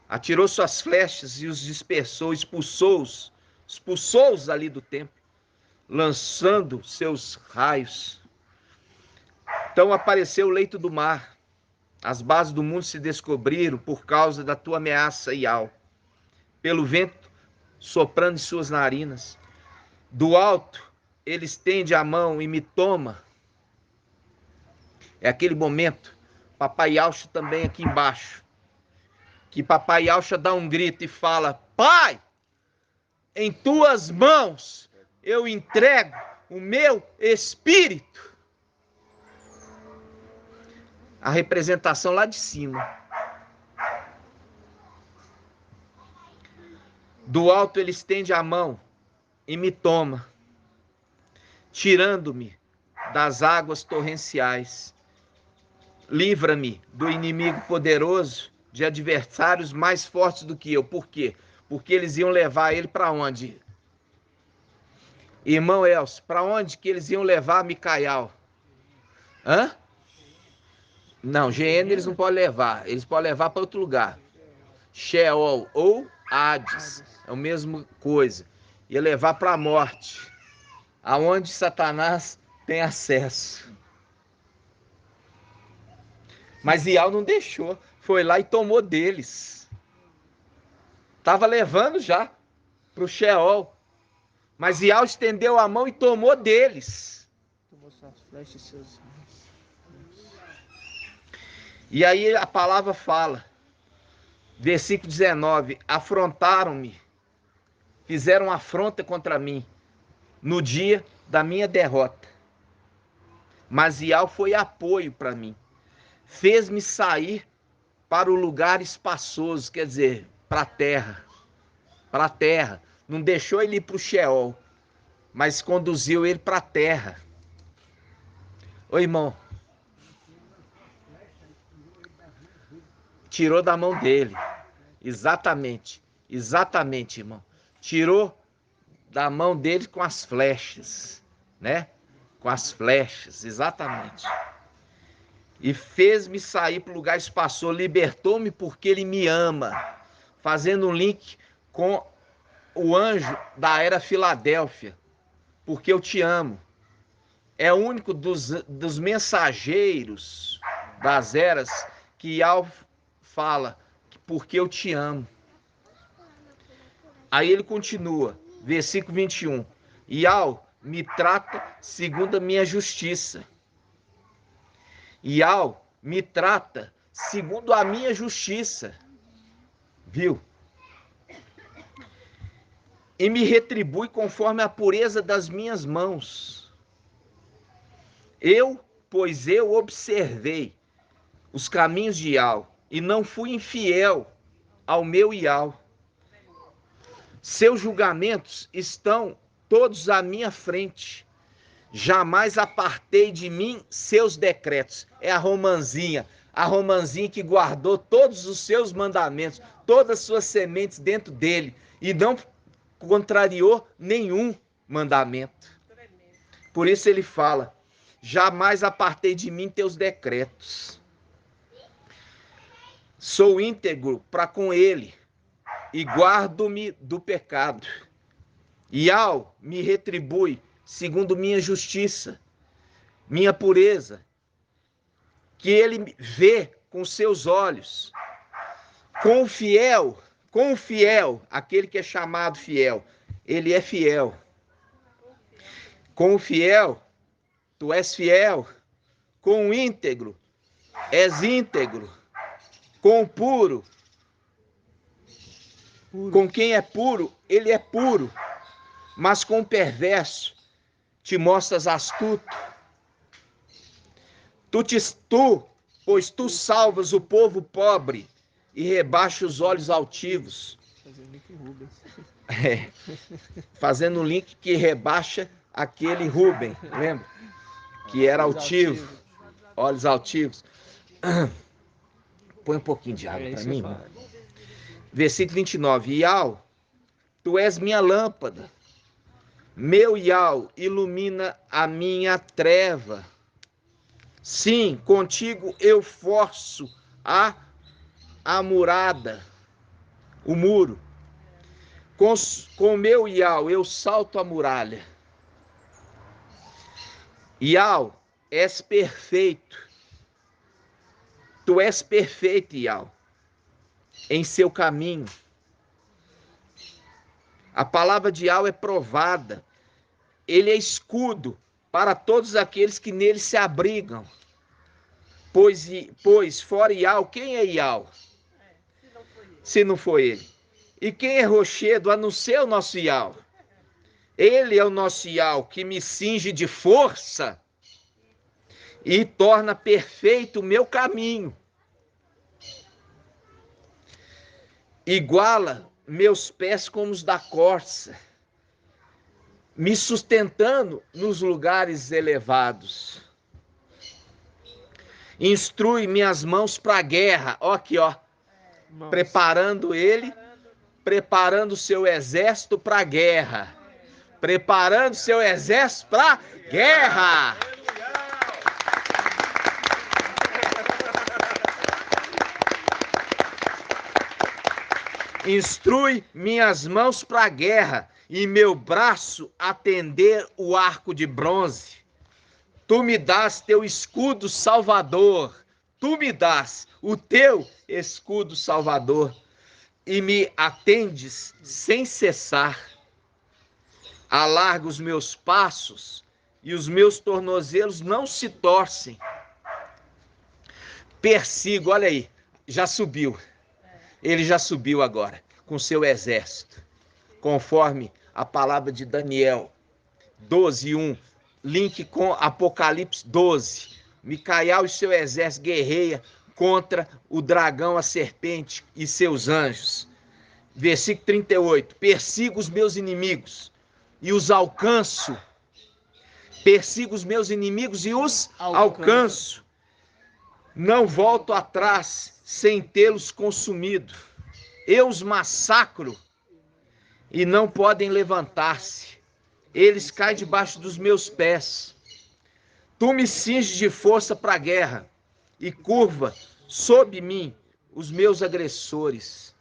atirou suas flechas e os dispersou, expulsou-os ali do templo, lançando seus raios. Então apareceu o leito do mar, as bases do mundo se descobriram por causa da tua ameaça, Ial, pelo vento soprando em suas narinas. Do alto ele estende a mão e me toma. É aquele momento, Papai Yaucha também aqui embaixo, que Papai Yaucha dá um grito e fala: Pai, em tuas mãos eu entrego o meu espírito. A representação lá de cima. Do alto ele estende a mão e me toma, tirando-me das águas torrenciais. Livra-me do inimigo poderoso, de adversários mais fortes do que eu. Por quê? Porque eles iam levar ele para onde? Irmão Elcio, para onde que eles iam levar Micael? Hã? Não, GN eles não podem levar. Eles podem levar para outro lugar. Sheol ou Hades. É a mesma coisa. Ia levar para a morte. Aonde Satanás tem acesso. Mas Ial não deixou. Foi lá e tomou deles. Estava levando já para o Sheol. Mas Ial estendeu a mão e tomou deles. Tomou suas flechas e seus raios. E aí a palavra fala, versículo 19, afrontaram-me, fizeram afronta contra mim, no dia da minha derrota. Mas Ial foi apoio para mim, fez-me sair para o lugar espaçoso, quer dizer, para a terra, não deixou ele ir para o Sheol, mas conduziu ele para a terra. Ô irmão, tirou da mão dele, exatamente, irmão, tirou da mão dele com as flechas, né? Com as flechas, exatamente. E fez-me sair para o lugar espaçoso, libertou-me porque ele me ama, fazendo um link com o anjo da era Filadélfia, porque eu te amo. É o único dos mensageiros das eras que fala, porque eu te amo. Aí ele continua, versículo 21. Ial me trata segundo a minha justiça. Ial me trata segundo a minha justiça. Viu? E me retribui conforme a pureza das minhas mãos. Pois eu observei os caminhos de Ial e não fui infiel ao meu Ial. Seus julgamentos estão todos à minha frente. Jamais apartei de mim seus decretos. É a Romanzinha que guardou todos os seus mandamentos, todas as suas sementes dentro dele e não contrariou nenhum mandamento. Por isso ele fala: jamais apartei de mim teus decretos. Sou íntegro para com ele e guardo-me do pecado. Ial me retribui segundo minha justiça, minha pureza, que ele vê com seus olhos. Com o fiel, aquele que é chamado fiel, ele é fiel. Com o fiel, tu és fiel. Com o íntegro, és íntegro. Com o puro, com quem é puro, ele é puro. Mas com o perverso, te mostras astuto. Pois tu salvas o povo pobre e rebaixa os olhos altivos. Fazendo um link que rebaixa aquele Rubem, lembra? Que era altivo, olhos altivos. Põe um pouquinho de água para mim, mano. Versículo 29. Iau, tu és minha lâmpada. Meu Iau, ilumina a minha treva. Sim, contigo eu forço a murada, o muro. Com meu Iau eu salto a muralha. Iau, és perfeito. Tu és perfeito, Iau, em seu caminho. A palavra de Iau é provada. Ele é escudo para todos aqueles que nele se abrigam. Pois fora Iau, quem é Iau? Se não for ele. E quem é rochedo a não ser o nosso Iau? Ele é o nosso Iau que me cinge de força e torna perfeito o meu caminho. Iguala meus pés como os da corça, me sustentando nos lugares elevados. Instrui minhas mãos para a guerra. Ó aqui, ó. Preparando ele, preparando o seu exército para a guerra. Preparando seu exército para a guerra. Instrui minhas mãos para a guerra e meu braço atender o arco de bronze. Tu me dás teu escudo salvador. Tu me dás o teu escudo salvador e me atendes sem cessar. Alarga os meus passos e os meus tornozelos não se torcem. Persigo, olha aí, já subiu. Ele já subiu agora com seu exército, conforme a palavra de Daniel 12:1, link com Apocalipse 12. Micael e seu exército guerreia contra o dragão, a serpente e seus anjos. Versículo 38. Persigo os meus inimigos e os alcanço. Persigo os meus inimigos e os alcanço. Não volto atrás sem tê-los consumido. Eu os massacro e não podem levantar-se. Eles caem debaixo dos meus pés. Tu me cinges de força para a guerra e curva sob mim os meus agressores.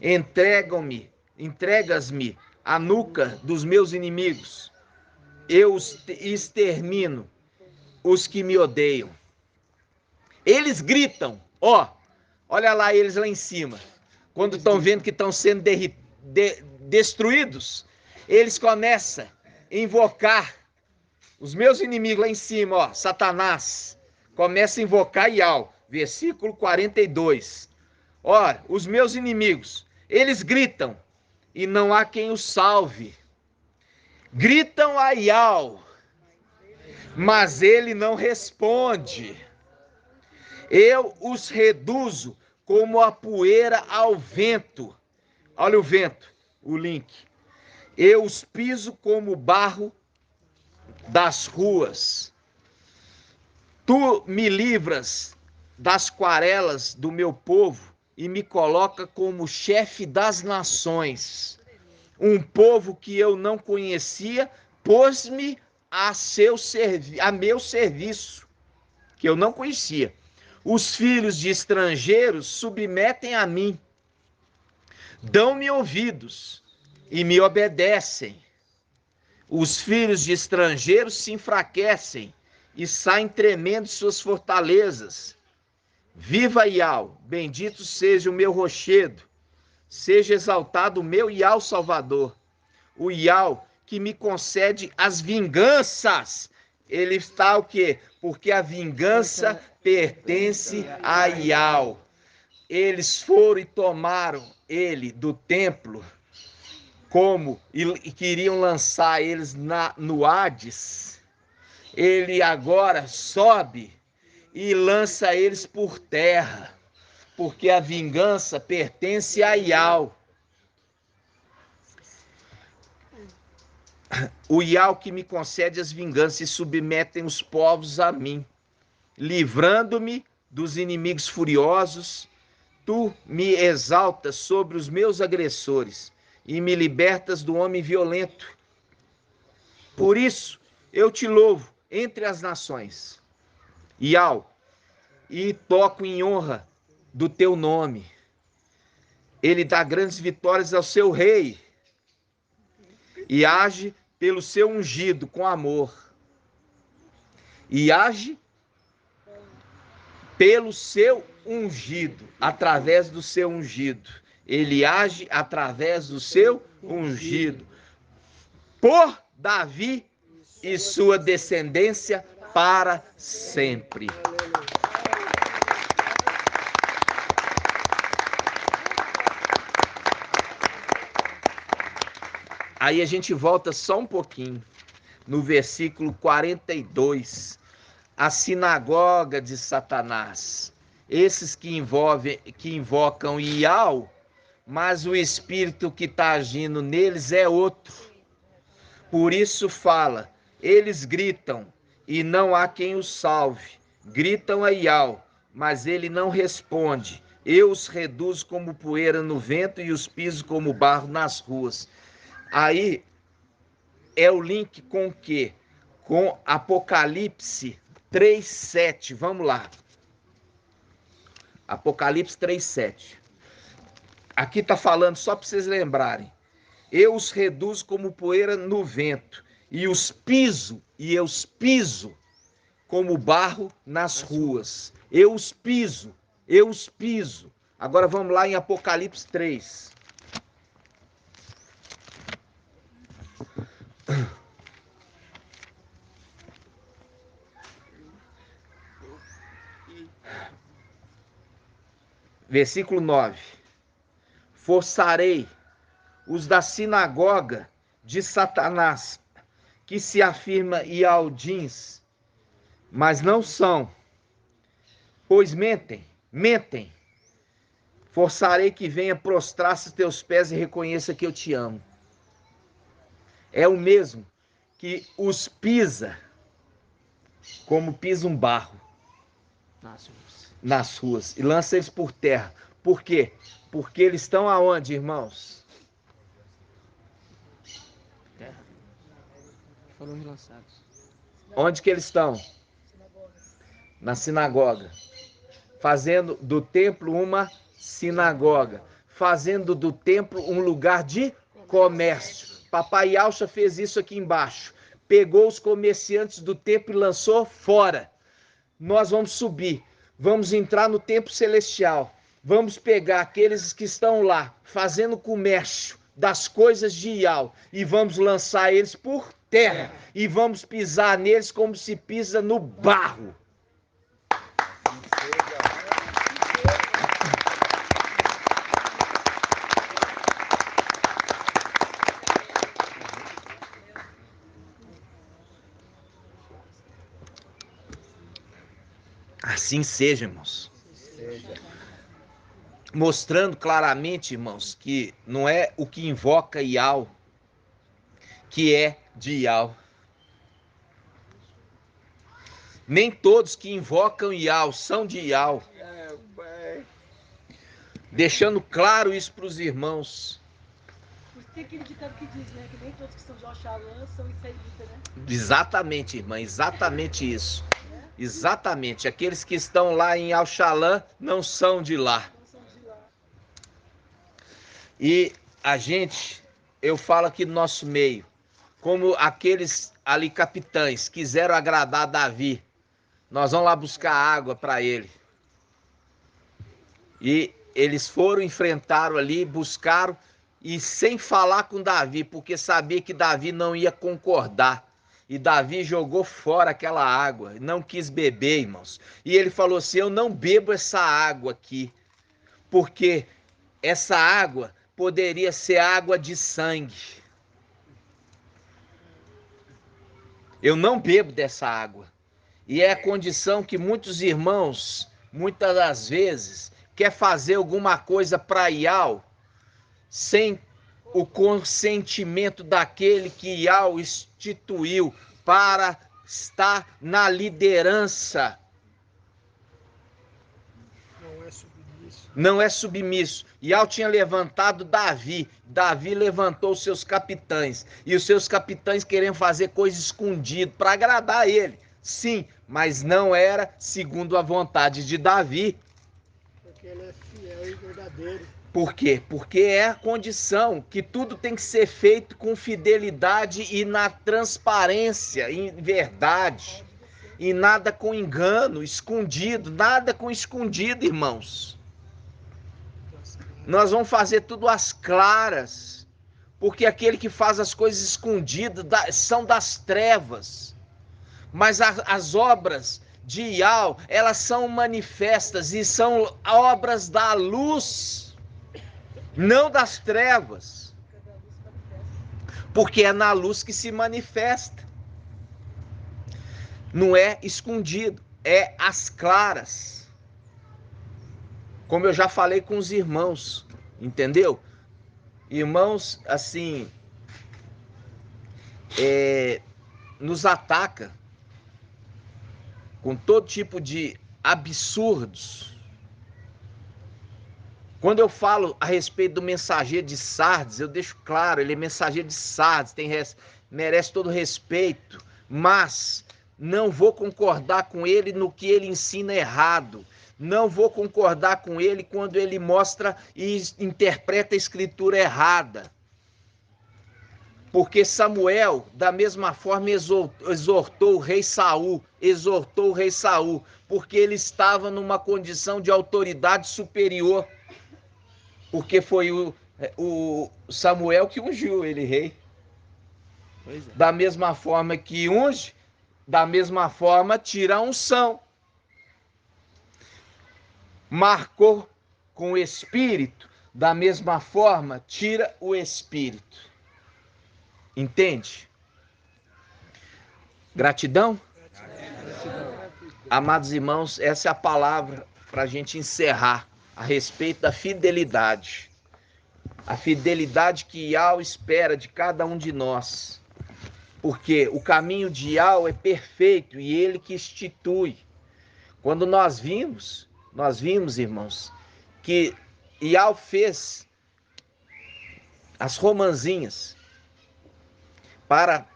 Entregas-me a nuca dos meus inimigos. Eu extermino os que me odeiam. Eles gritam, olha lá eles lá em cima. Quando estão vendo que estão sendo destruídos, eles começam a invocar os meus inimigos lá em cima, Satanás. Começa a invocar Iau, versículo 42. Ora, os meus inimigos, eles gritam e não há quem os salve. Gritam a Iau, mas ele não responde. Eu os reduzo como a poeira ao vento. Olha o vento, o link. Eu os piso como barro das ruas. Tu me livras das quarelas do meu povo e me coloca como chefe das nações. Um povo que eu não conhecia, pôs-me a meu serviço, que eu não conhecia. Os filhos de estrangeiros submetem a mim, dão-me ouvidos e me obedecem. Os filhos de estrangeiros se enfraquecem e saem tremendo de suas fortalezas. Viva Iau, bendito seja o meu rochedo, seja exaltado o meu Iau Salvador, o Iau que me concede as vinganças. Ele está o quê? Porque a vingança pertence a Iau. Eles foram e tomaram ele do templo, e queriam lançar eles no Hades. Ele agora sobe e lança eles por terra, porque a vingança pertence a Iau. o Iau que me concede as vinganças e submetem os povos a mim, livrando-me dos inimigos furiosos. Tu me exaltas sobre os meus agressores e me libertas do homem violento. Por isso, eu te louvo entre as nações, Iau, e toco em honra do teu nome. Ele dá grandes vitórias ao seu rei e age pelo seu ungido com amor. E age pelo seu ungido, através do seu ungido. Ele age através do seu ungido. Por Davi e sua descendência para sempre. Aí a gente volta só um pouquinho, no versículo 42, a sinagoga de Satanás. Esses que invocam Iau, mas o espírito que está agindo neles é outro. Por isso fala, eles gritam e não há quem os salve. Gritam a Iau, mas ele não responde. Eu os reduzo como poeira no vento e os piso como barro nas ruas. Aí é o link com o quê? Com Apocalipse 3:7. Vamos lá. Apocalipse 3:7. Aqui está falando, só para vocês lembrarem. Eu os reduzo como poeira no vento e os piso como barro nas ruas. Eu os piso. Agora vamos lá em Apocalipse 3. Versículo 9. Forçarei os da sinagoga de Satanás, que se afirma Ialdins, mas não são, pois mentem. Forçarei que venha prostrar-se teus pés e reconheça que eu te amo. É o mesmo que os pisa, como pisa um barro nas ruas, e lança eles por terra. Por quê? Porque eles estão aonde, irmãos? Terra. Foram lançados. Onde que eles estão? Na sinagoga. Fazendo do templo uma sinagoga. Fazendo do templo um lugar de comércio. Papai Alcha fez isso aqui embaixo. Pegou os comerciantes do templo e lançou fora. Nós vamos subir. Vamos entrar no templo celestial. Vamos pegar aqueles que estão lá fazendo comércio das coisas de Iau e vamos lançar eles por terra e vamos pisar neles como se pisa no barro. Assim seja, irmãos. Mostrando claramente, irmãos, que não é o que invoca Iau que é de Iau. Nem todos que invocam Iau são de Iau. Deixando claro isso para os irmãos. Tem aquele ditado que diz, né? Que nem todos que são de Oxalã são israelitas, né? Exatamente, irmã, exatamente isso. Exatamente. Aqueles que estão lá em Oxalã não são de lá. E a gente, eu falo aqui do nosso meio, como aqueles ali capitães quiseram agradar Davi, nós vamos lá buscar água para ele. E eles foram, enfrentaram ali, buscaram, e sem falar com Davi, porque sabia que Davi não ia concordar. E Davi jogou fora aquela água, não quis beber, irmãos. E ele falou assim, eu não bebo essa água aqui, porque essa água poderia ser água de sangue. Eu não bebo dessa água. E é a condição que muitos irmãos, muitas das vezes, quer fazer alguma coisa para Iau, sem o consentimento daquele que Yahweh instituiu para estar na liderança. Não é submisso. Não é submisso. Yahweh tinha levantado Davi. Davi levantou os seus capitães. E os seus capitães queriam fazer coisa escondida para agradar ele. Sim, mas não era segundo a vontade de Davi. Porque ele é fiel e verdadeiro. Por quê? Porque é a condição que tudo tem que ser feito com fidelidade e na transparência, em verdade. E nada com engano, escondido. Nada com escondido, irmãos. Nós vamos fazer tudo às claras. Porque aquele que faz as coisas escondidas são das trevas. Mas as obras de Yahweh, elas são manifestas e são obras da luz, não das trevas. Porque é na luz que se manifesta. Não é escondido, é às claras. Como eu já falei com os irmãos, entendeu? Irmãos, assim, nos ataca com todo tipo de absurdos. Quando eu falo a respeito do mensageiro de Sardes, eu deixo claro, ele é mensageiro de Sardes, merece todo respeito, mas não vou concordar com ele no que ele ensina errado. Não vou concordar com ele quando ele mostra e interpreta a escritura errada. Porque Samuel, da mesma forma, exortou o rei Saul, porque ele estava numa condição de autoridade superior, porque foi o Samuel que ungiu ele rei. Pois é. Da mesma forma que unge, da mesma forma tira a unção. Marcou com o espírito, da mesma forma tira o espírito. Entende? Gratidão? Amados irmãos, essa é a palavra para a gente encerrar a respeito da fidelidade. A fidelidade que Yahweh espera de cada um de nós. Porque o caminho de Yahweh é perfeito e ele que institui. Quando nós vimos, irmãos, que Yahweh fez as romanzinhas para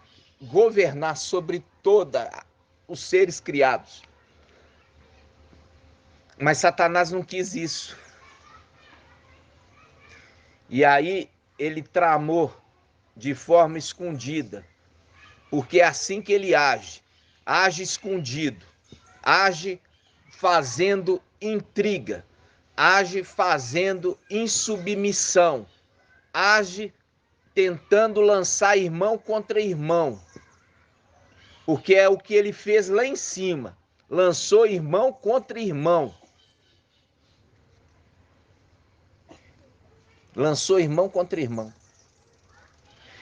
governar sobre todos os seres criados. Mas Satanás não quis isso. E aí ele tramou de forma escondida. Porque é assim que ele age. Age escondido. Age fazendo intriga. Age fazendo insubmissão. Age tentando lançar irmão contra irmão. Porque é o que ele fez lá em cima. Lançou irmão contra irmão. Lançou irmão contra irmão.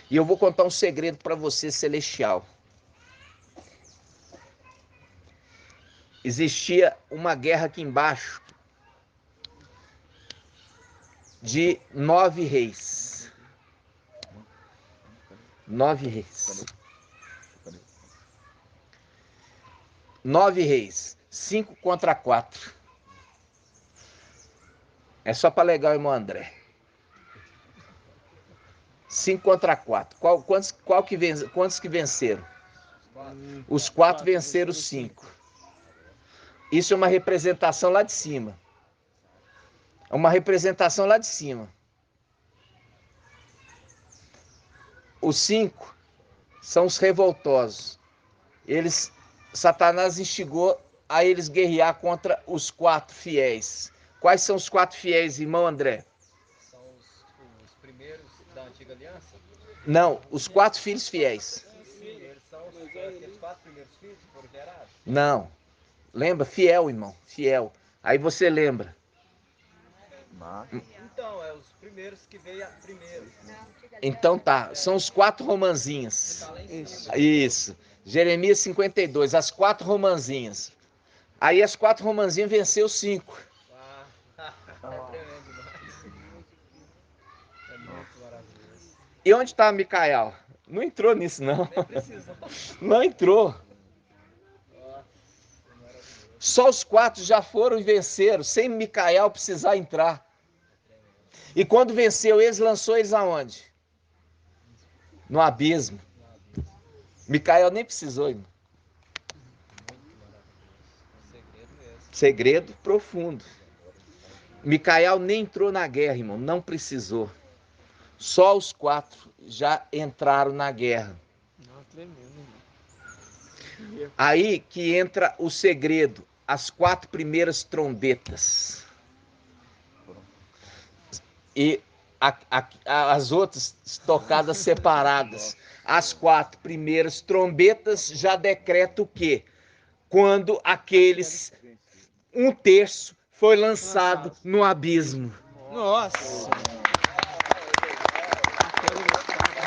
E eu vou contar um segredo para você, celestial. Existia uma guerra aqui embaixo de 9 reis. 9 reis. 9 reis. 5 contra 4. É só para legal, irmão André. 5 contra 4. Quantos que venceram? Os 4 venceram os 5. Isso é uma representação lá de cima. É uma representação lá de cima. Os 5 são os revoltosos. Satanás instigou a eles guerrear contra os 4 fiéis. Quais são os 4 fiéis, irmão André? São os primeiros da antiga aliança? Não, os 4 filhos fiéis. Sim, eles são aqueles 4 primeiros filhos que foram gerados? Não. Lembra? Fiel, irmão. Fiel. Aí você lembra. Então, é os primeiros que veio primeiro. Então tá. São os 4 romanzinhas. Isso. Jeremias 52. As 4 romanzinhas. Aí as 4 romanzinhas venceu 5. É tremendo demais. É muito maravilhoso. E onde está Micael? Não entrou nisso, não. Não entrou. Só os 4 já foram e venceram, sem Micael precisar entrar. E quando venceu eles, lançou eles aonde? No abismo. Micael nem precisou, irmão. Segredo profundo. Micael nem entrou na guerra, irmão, não precisou. Só os 4 já entraram na guerra. Não, tremendo, irmão. Aí que entra o segredo, as 4 primeiras trombetas. E as outras tocadas separadas. As 4 primeiras trombetas já decreta o quê? Quando aqueles 1/3 foi lançado no abismo. Nossa!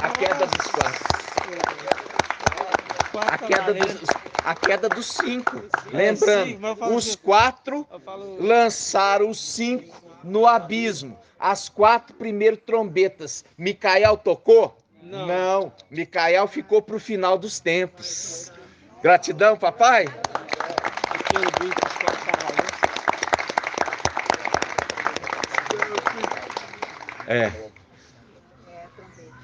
A queda dos 4. A queda dos 5. Lembrando, os 4 lançaram os 5 no abismo. As 4 primeiras trombetas. Micael tocou? Não. Micael ficou para o final dos tempos. Gratidão, papai. É.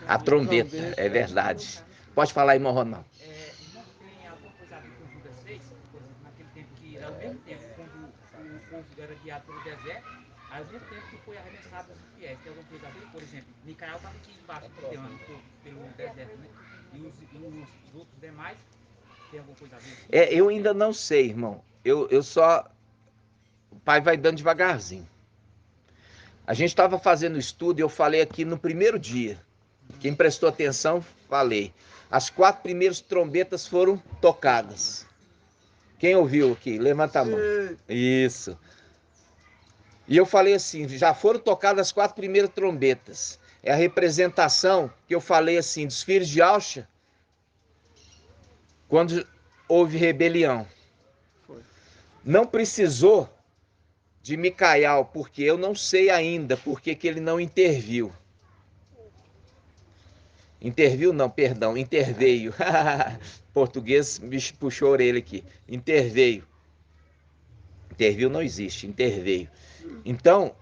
A trombeta, é verdade. Pode falar, irmão Ronaldo. Irmão, tem alguma coisa a ver com Judas 6? Por exemplo, naquele tempo que era o mesmo tempo, quando o povo era guiado pelo deserto, aí o mesmo tempo que foi arremessado os fiéis. Tem alguma coisa a ver? Por exemplo, Micael estava aqui embaixo, pelo deserto, né? E os outros demais, tem alguma coisa a ver? Eu ainda não sei, irmão. Eu só... O pai vai dando devagarzinho. A gente estava fazendo estudo e eu falei aqui no primeiro dia. Quem prestou atenção, falei. As 4 primeiras trombetas foram tocadas. Quem ouviu aqui? Levanta a mão. Isso. E eu falei assim, já foram tocadas as 4 primeiras trombetas. É a representação que eu falei assim, dos filhos de Alcha, quando houve rebelião. Não precisou de Micael, porque eu não sei ainda porque que ele não interviu. Interviu não, perdão, interveio. Português me puxou a orelha aqui. Interveio. Interviu não existe, interveio. Então,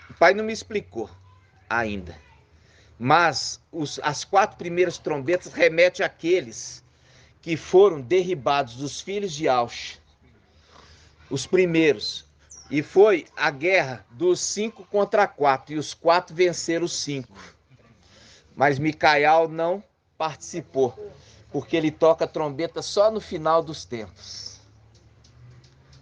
o pai não me explicou ainda. Mas as 4 primeiras trombetas remetem àqueles que foram derribados dos filhos de Alcha. Os primeiros. E foi a guerra dos 5 contra 4. E os 4 venceram os 5. Mas Micael não participou, porque ele toca a trombeta só no final dos tempos.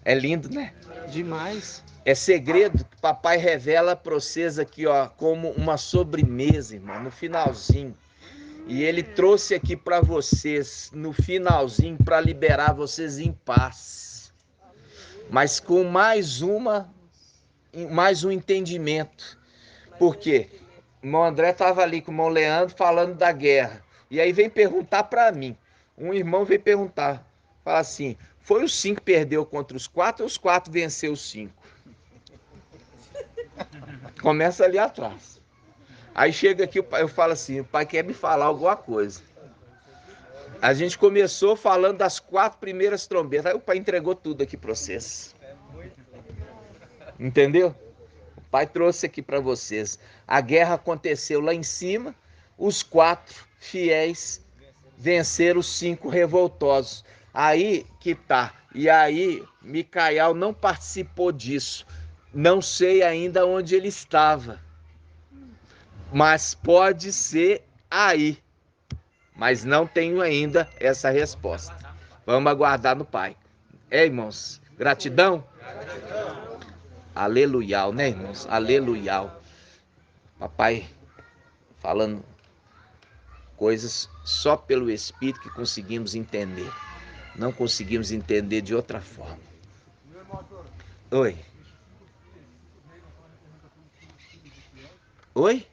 É lindo, né? Demais. É segredo que papai revela para vocês aqui, ó, como uma sobremesa, irmão, no finalzinho. E ele trouxe aqui para vocês, no finalzinho, para liberar vocês em paz. Mas com mais um entendimento. Por quê? O irmão André estava ali com o irmão Leandro falando da guerra. E aí vem perguntar para mim. Um irmão veio perguntar. Fala assim, foi os 5 que perdeu contra os 4 ou os 4 venceu os 5? Começa ali atrás. Aí chega aqui, eu falo assim, o pai quer me falar alguma coisa. A gente começou falando das 4 primeiras trombetas. Aí o pai entregou tudo aqui para vocês. Entendeu? O pai trouxe aqui para vocês. A guerra aconteceu lá em cima. Os 4 fiéis venceram os 5 revoltosos. Aí que tá. E aí Micael não participou disso. Não sei ainda onde ele estava. Mas pode ser aí. Mas não tenho ainda essa resposta. Vamos aguardar no pai. Irmãos? Gratidão? Aleluia, né, irmãos? Aleluia. Papai falando coisas só pelo Espírito que conseguimos entender. Não conseguimos entender de outra forma. Oi. Oi?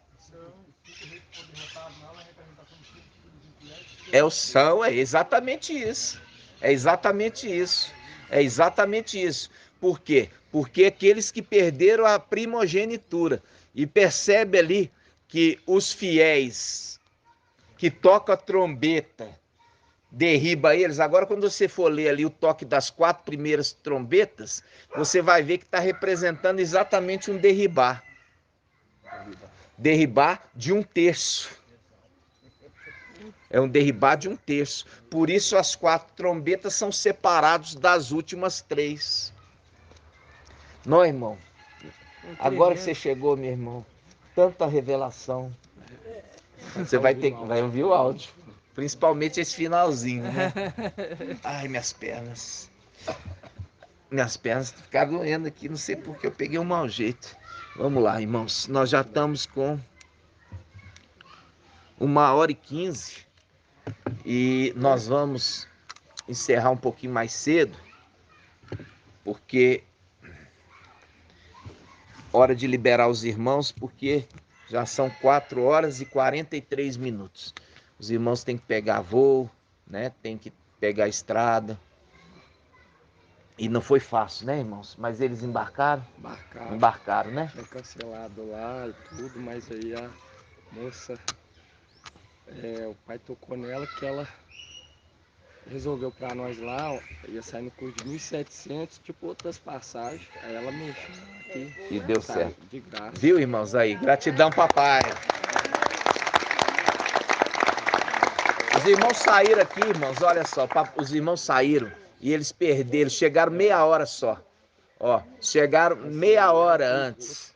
É exatamente isso. É exatamente isso. É exatamente isso. Por quê? Porque aqueles que perderam a primogenitura e percebe ali que os fiéis que tocam a trombeta derriba eles. Agora, quando você for ler ali o toque das 4 primeiras trombetas, você vai ver que está representando exatamente um derribar. Derribar de 1/3. É um derribar de 1/3. Por isso as 4 trombetas são separadas das últimas 3. Não, irmão? Agora que você chegou, meu irmão, tanta revelação. Você vai ouvir o áudio. Principalmente esse finalzinho, né? Ai, minhas pernas. Minhas pernas ficaram doendo aqui, não sei porque eu peguei um mau jeito. Vamos lá, irmãos. Nós já estamos com 1h15 e nós vamos encerrar um pouquinho mais cedo, porque hora de liberar os irmãos, porque já são 4h43. Os irmãos têm que pegar voo, né? Tem que pegar a estrada. E não foi fácil, né, irmãos? Mas eles embarcaram? Embarcaram, né? Tinha cancelado lá e tudo, mas aí a moça, o pai tocou nela que ela resolveu pra nós lá, ia sair no curso de 1.700, tipo outras passagens. Aí ela mexeu aqui. E deu certo. De graça. Viu, irmãos? Aí, gratidão, papai. Os irmãos saíram aqui, irmãos, olha só. Os irmãos saíram e eles perderam, chegaram meia hora só. Ó, chegaram meia hora antes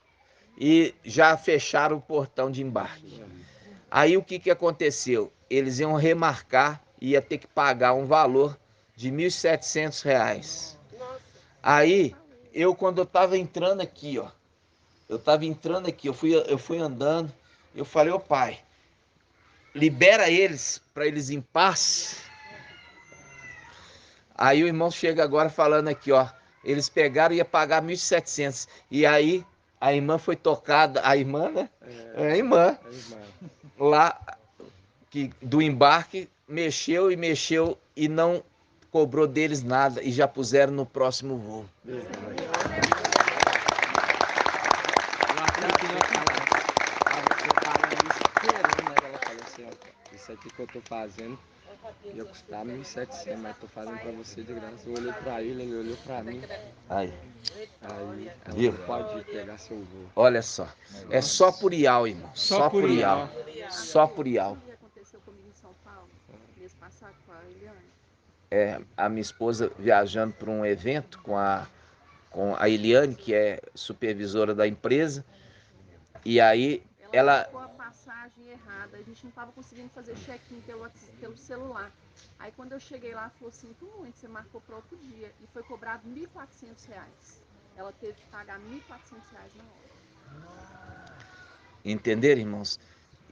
e já fecharam o portão de embarque. Aí o que aconteceu? Eles iam remarcar e ia ter que pagar um valor de R$ 1.700. Aí, quando eu tava entrando aqui, ó, eu fui andando, eu falei, ô pai, libera eles para eles em paz. Aí o irmão chega agora falando aqui, ó, eles pegaram e ia pagar 1.700. E aí a irmã foi tocada, a irmã, né? A irmã. Lá do embarque, mexeu e não cobrou deles nada e já puseram no próximo voo. Isso aqui que eu tô fazendo ia custar 1.700, mas tô fazendo pra você de graça. Eu olhei pra ele olhou pra mim. Aí, viu? Pode pegar seu voo. Olha só, é só por IAL, irmão. Só por IAL. Só por IAL. O que aconteceu comigo em São Paulo, mês passado, com a Eliane? A minha esposa viajando para um evento com a Eliane, que é supervisora da empresa, e aí ela marcou a passagem errada, a gente não estava conseguindo fazer check-in pelo celular. Aí quando eu cheguei lá, falou assim, muito, você marcou para outro dia, e foi cobrado R$ 1.400. Ela teve que pagar R$ 1.400 na hora. Entenderam, irmãos?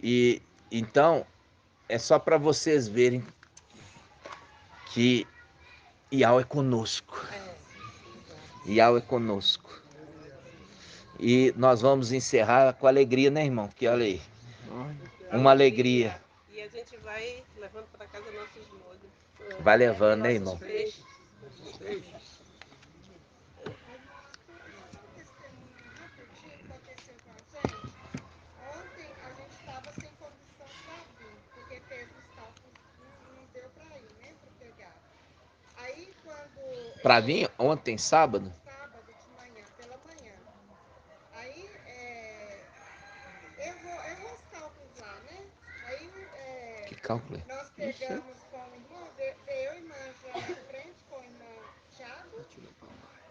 E então é só para vocês verem que IAL é conosco. IAL é conosco. E nós vamos encerrar com alegria, né, irmão? Que olha aí. Uma alegria. E a gente vai levando para casa nossos molhos. Vai levando, né, irmão? Peixes. Ontem a gente estava sem condição para vir, porque fez o status, não deu para ir, né, para pegar. Aí quando... Para vir ontem, sábado? Sábado de manhã, pela manhã. Aí errou os cálculos lá, né? Aí Que cálculo? nós pegamos com o irmão, eu e irmã já na frente com o irmão Thiago,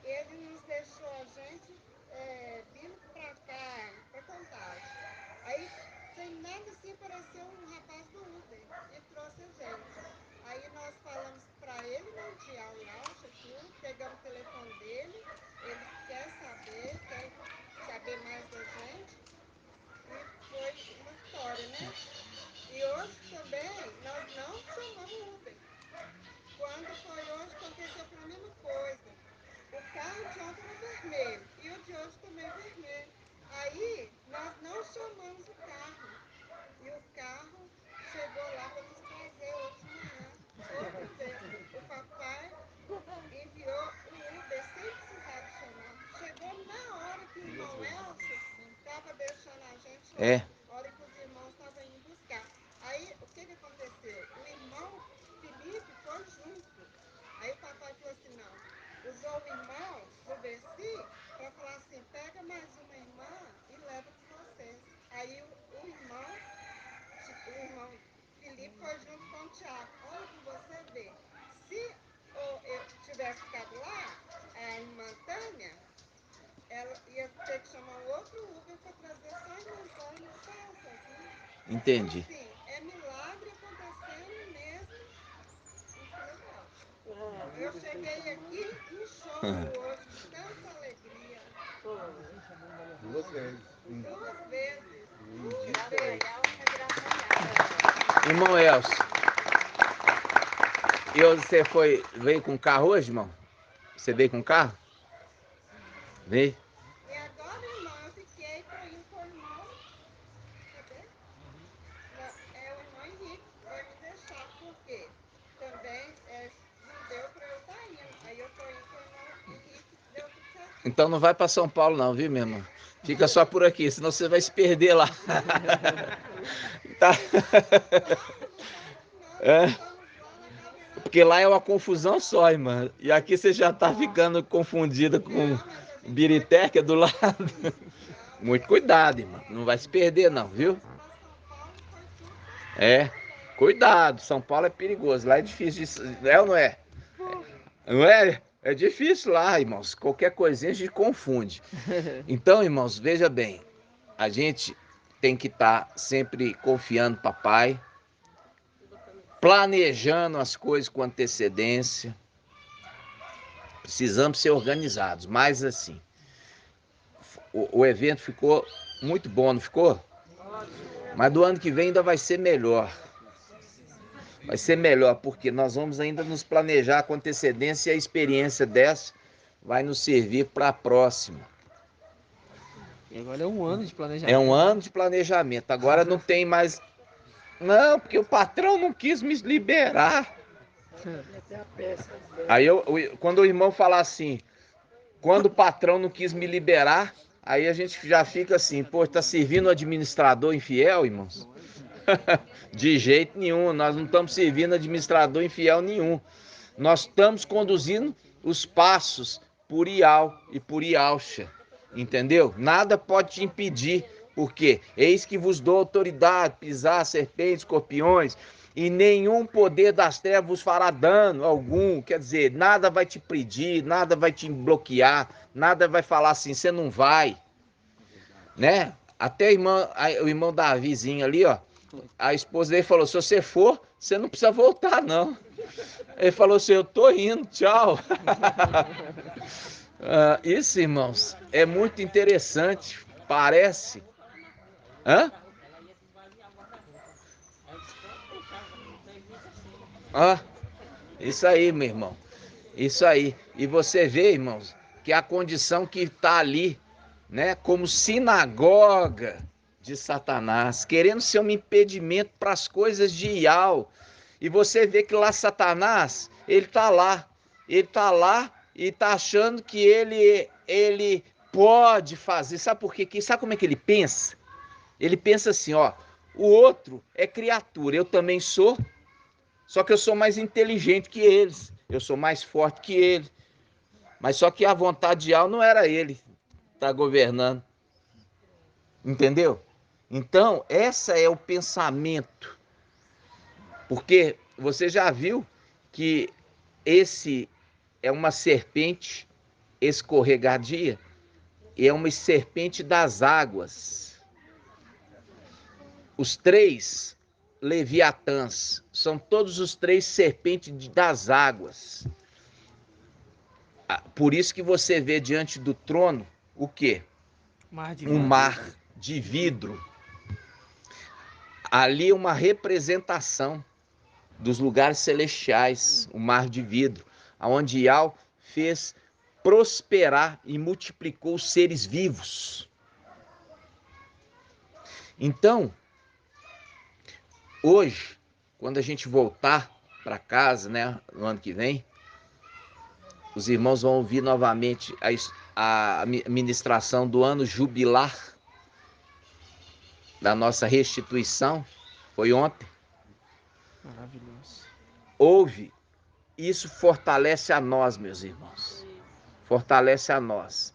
ele nos deixou a gente vindo pra cá, pra Contagem. Aí, sem nada assim, apareceu um rapaz do Uber e trouxe a gente. Aí nós falamos pra ele, né, de Auláucha, tudo, pegamos o telefone dele, ele quer saber mais da gente, e foi uma história, né? E hoje também nós não chamamos Uber. Quando foi hoje, aconteceu a mesma coisa. O carro de ontem era vermelho e o de hoje também vermelho. Aí nós não chamamos o carro. E o carro chegou lá para nos trazer hoje de manhã. Outra vez. O papai enviou o Uber sem precisar de chamar. Chegou na hora que o irmão Elcio estava deixando a gente lá. É. A hora que foi junto com o Thiago. Olha pra você ver. Se eu tivesse ficado lá, a irmã Tânia, ela ia ter que chamar um outro Uber para trazer só a irmã Tânia sozinha. Entendi. Então, assim, é milagre acontecendo mesmo. Isso é legal. Eu cheguei aqui em choro hoje, de tanta alegria. Duas vezes. Duas vezes. Irmão Elcio, veio com carro hoje, irmão? Você veio com carro? Veio? E agora, irmão, eu fiquei para ir com o irmão. Cadê? O irmão Henrique vai me deixar, porque também não deu para eu estar indo. Aí eu tô indo com o irmão Henrique, deu tudo certo. Então não vai para São Paulo não, viu, meu irmão? Fica só por aqui, senão você vai se perder lá. Tá? É? Porque lá é uma confusão só, irmã. E aqui você já tá ficando confundida com Birité, que é do lado. Muito cuidado, irmã. Não vai se perder não, viu? É. Cuidado, São Paulo é perigoso. Lá é difícil de... É ou não é? Não é? É difícil lá, irmãos. Qualquer coisinha a gente confunde. Então, irmãos, veja bem. A gente tem que estar sempre confiando no papai, planejando as coisas com antecedência. Precisamos ser organizados, mas assim, o evento ficou muito bom, não ficou? Mas do ano que vem ainda vai ser melhor. Vai ser melhor, porque nós vamos ainda nos planejar com antecedência e a experiência dessa vai nos servir para a próxima. E agora é um ano de planejamento. É um ano de planejamento. Agora não tem mais... Não, porque o patrão não quis me liberar. Aí quando o irmão falar assim, quando o patrão não quis me liberar, aí a gente já fica assim, pô, tá servindo o administrador infiel, irmãos? De jeito nenhum, nós não estamos servindo administrador infiel nenhum. Nós estamos conduzindo os passos por Ial e por Ialcha, entendeu? Nada pode te impedir, porque eis que vos dou autoridade, pisar serpentes, escorpiões, e nenhum poder das trevas vos fará dano algum. Quer dizer, nada vai te impedir, nada vai te bloquear, nada vai falar assim, você não vai, né? Até o irmão Davizinho ali, ó, a esposa dele falou, se você for, você não precisa voltar, não. Ele falou assim, eu tô indo, tchau. Isso, irmãos, é muito interessante, parece. Hã? Isso aí, meu irmão. Isso aí. E você vê, irmãos, que a condição que está ali, né, como sinagoga de Satanás, querendo ser um impedimento para as coisas de Ial. E você vê que lá Satanás, ele está lá e está achando que ele pode fazer. Sabe por quê? Sabe como é que ele pensa? Ele pensa assim, ó, o outro é criatura, eu também sou, só que eu sou mais inteligente que eles, eu sou mais forte que ele. Mas só que a vontade de Al não era ele tá governando. Entendeu? Então, essa é o pensamento. Porque você já viu que esse é uma serpente escorregadia e é uma serpente das águas. Os três leviatãs são todos os três serpentes das águas. Por isso que você vê diante do trono o quê? Um mar de vidro. Ali é uma representação dos lugares celestiais, o mar de vidro, onde Ial fez prosperar e multiplicou os seres vivos. Então, hoje, quando a gente voltar para casa, né, no ano que vem, os irmãos vão ouvir novamente a ministração do ano jubilar da nossa restituição. Foi ontem. Maravilhoso. Ouve, isso fortalece a nós, meus irmãos. Fortalece a nós.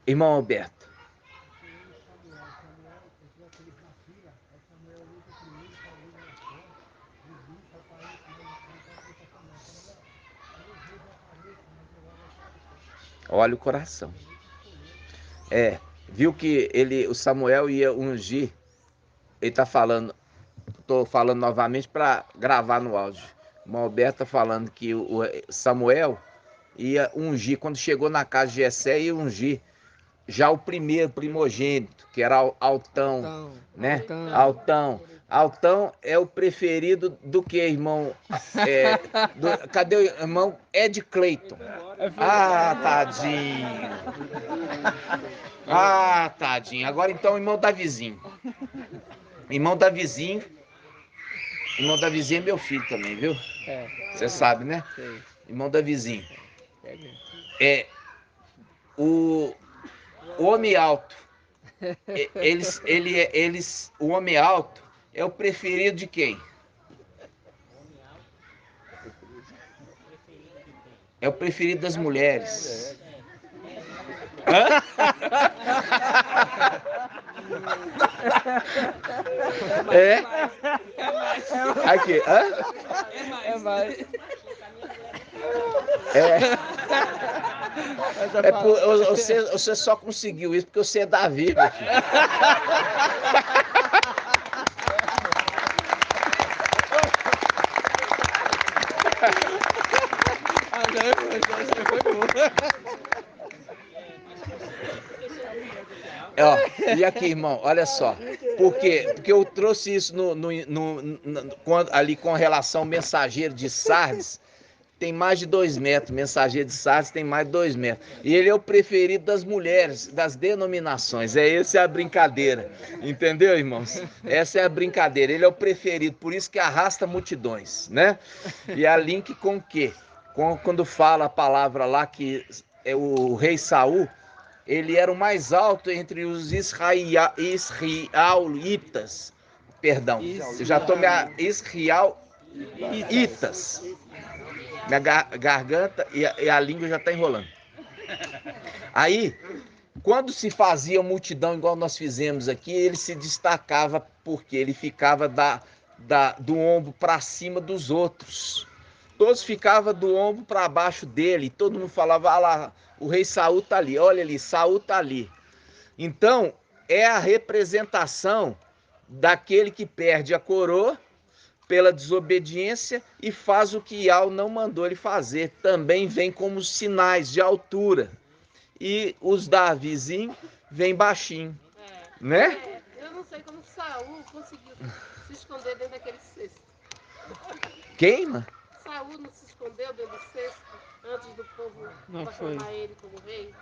Irmão Alberto. Olha o coração. Viu que o Samuel ia ungir. Ele tá falando, tô falando novamente para gravar no áudio. O Alberto tá falando que o Samuel ia ungir, quando chegou na casa de Jessé, ia ungir já o primeiro primogênito, que era Altão, né? Altão. Altão é o preferido do que, irmão? Cadê o irmão? Ed Clayton. Ah, tadinho. Ah, tadinho. Agora então o irmão Davizinho. Irmão Davizinho. Irmão Davizinho é meu filho também, viu? Você sabe, né? Irmão Davizinho. O homem alto. O homem alto é o preferido de quem? É o preferido das mulheres. Hã? Aqui, hã? É mais. Você só conseguiu isso porque você é Davi, meu filho. E aqui, irmão, olha só. Por quê? Porque eu trouxe isso ali com relação ao mensageiro de Sardes. Tem mais de 2 metros, mensageiro de Sardes tem mais de 2 metros. E ele é o preferido das mulheres, das denominações. Essa é a brincadeira. Entendeu, irmãos? Essa é a brincadeira. Ele é o preferido, por isso que arrasta multidões, né? E a link com o quê? Quando fala a palavra lá que é o rei Saul, ele era o mais alto entre os israelitas. Perdão, eu já estou israelitas. Minha garganta e a língua já está enrolando. Aí, quando se fazia multidão igual nós fizemos aqui, ele se destacava porque ele ficava do ombro para cima dos outros. Todos ficavam do ombro para baixo dele. Todo mundo falava, ah lá, o rei Saul tá ali, olha ali, Saul tá ali. Então, é a representação daquele que perde a coroa pela desobediência e faz o que Iau não mandou ele fazer. Também vem como sinais de altura. E os Davizinhos vêm baixinho, né? Eu não sei como Saul conseguiu se esconder dentro daquele cesto. Queima? Saul não se escondeu dentro do cesto antes do povo proclamar ele como rei?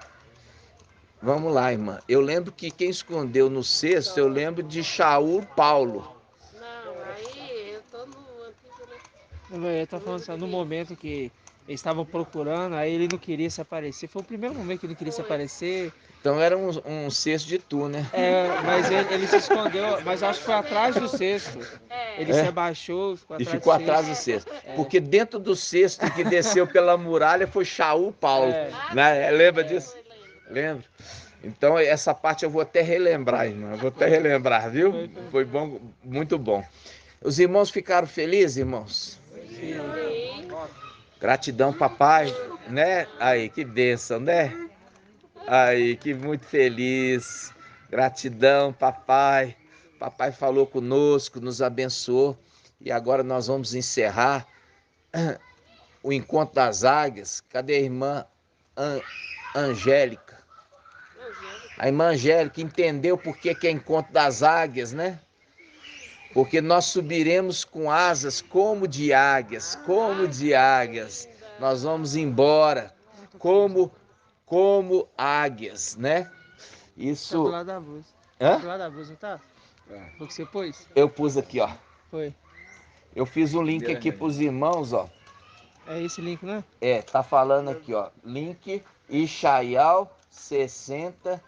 Vamos lá, irmã. Eu lembro que quem escondeu no cesto, eu lembro de Shaul Paulo. Não, aí eu tô no Antigo, né? Ele tá falando assim, no momento que eles estavam procurando, aí ele não queria se aparecer. Foi o primeiro momento que ele não queria se aparecer. Então era um cesto de tu, né? Mas ele se escondeu, mas acho que foi atrás do cesto. Ele se abaixou, ficou atrás do cesto. Porque dentro do cesto que desceu pela muralha foi Shaul Paulo. Né? Lembra disso? Lembra? Então essa parte eu vou até relembrar, irmão. Eu vou até relembrar, viu? Foi bom, muito bom. Os irmãos ficaram felizes, irmãos? Sim. Gratidão, papai, né? Aí, que bênção, né? Aí, que muito feliz. Gratidão, papai. Papai falou conosco, nos abençoou. E agora nós vamos encerrar o encontro das águias. Cadê a irmã Angélica? A irmã Angélica entendeu por que é encontro das águias, né? Porque nós subiremos com asas como de águias, como de águias. Nós vamos embora como águias, né? Isso. Tá do lado da blusa. Hã? Tá do lado da blusa, tá? Foi o que você pôs? Eu pus aqui, ó. Foi. Eu fiz um link aqui pros irmãos, ó. É esse link, né? Tá falando aqui, ó. Link Ishaial 60,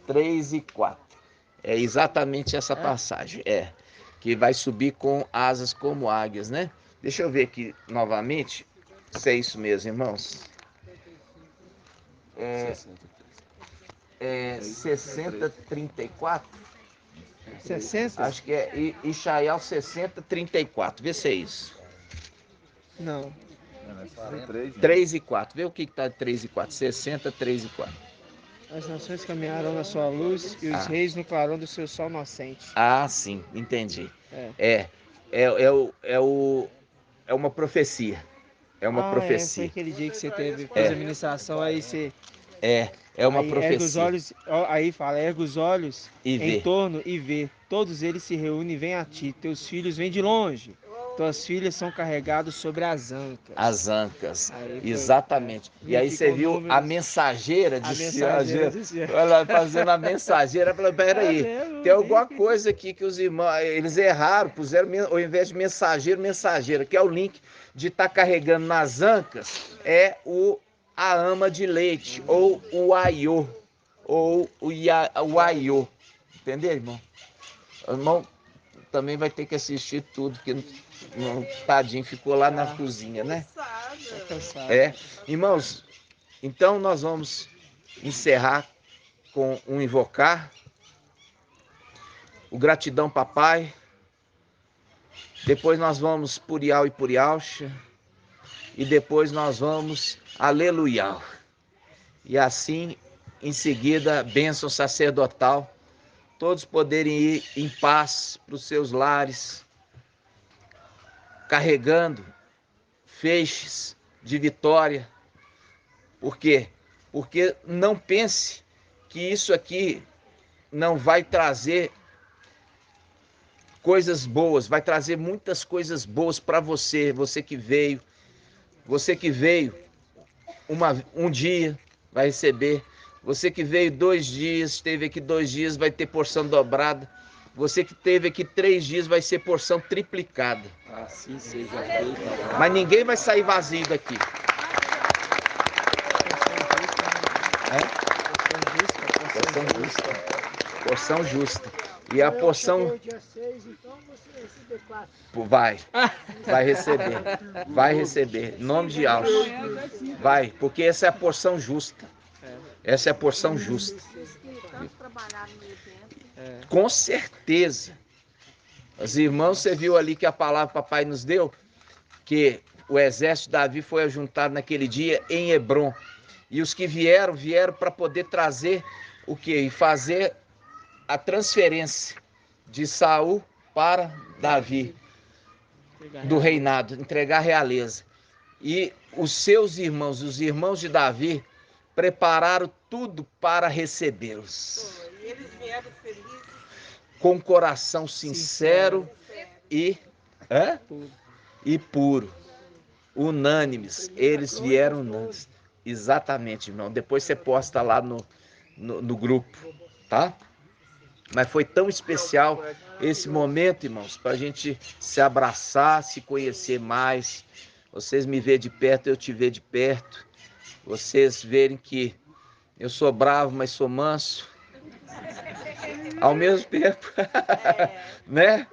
3 e 4. É exatamente essa passagem. Que vai subir com asas como águias, né? Deixa eu ver aqui novamente se é isso mesmo, irmãos. 60, 34? 60? Acho que é Ishaial 60, 34. Vê se é isso. Não. 3 e 4. Vê o que está 3 e 4. 60, 3 e 4. As nações caminharão na sua luz e os reis no clarão do seu sol nascente. Ah, sim, entendi. É uma profecia. É uma profecia. Foi aquele dia que você fez a ministração, aí você... É uma profecia. Erga os olhos e em torno e vê. Todos eles se reúnem e vêm a ti. Teus filhos vêm de longe. Tuas filhas são carregadas sobre as ancas. As ancas, exatamente. E aí você viu a mensageira de ela fazendo a mensageira. Falou, peraí, tem alguma coisa aqui que os irmãos, eles erraram, puseram ao invés de mensageiro, mensageira, que é o link de estar carregando nas ancas, a ama de leite, ou o aiô, ou o aiô. Entendeu, irmão? O irmão também vai ter que assistir tudo, porque tadinho ficou lá na cozinha, né? Irmãos, então nós vamos encerrar com um invocar, o gratidão papai, depois nós vamos purial e purialcha, e depois nós vamos aleluial. E assim, em seguida, bênção sacerdotal, todos poderem ir em paz para os seus lares, carregando feixes de vitória. Por quê? Porque não pense que isso aqui não vai trazer coisas boas, vai trazer muitas coisas boas para você, você que veio um dia vai receber, você que veio 2 dias, esteve aqui 2 dias, vai ter porção dobrada. Você que teve aqui 3 dias vai ser porção triplicada. Assim seja feito. Mas ninguém vai sair vazio daqui. Porção justa. E a porção... Vai receber. Em nome de Alcho. Vai, porque essa é a porção justa. Essa é a porção justa. Com certeza. Os irmãos, você viu ali que a palavra que o papai nos deu, que o exército de Davi foi ajuntado naquele dia em Hebrom. E os que vieram para poder trazer o quê? E fazer a transferência de Saul para Davi, do reinado, entregar a realeza. E os seus irmãos, os irmãos de Davi, prepararam tudo para recebê-los. E eles vieram felizes. Com coração sincero e puro. Unânimes. Eles vieram unânimes. Exatamente, irmão. Depois você posta lá no grupo, tá? Mas foi tão especial esse momento, irmãos, para a gente se abraçar, se conhecer mais. Vocês me verem de perto, eu te ver de perto. Vocês verem que eu sou bravo, mas sou manso. Ao mesmo tempo, né?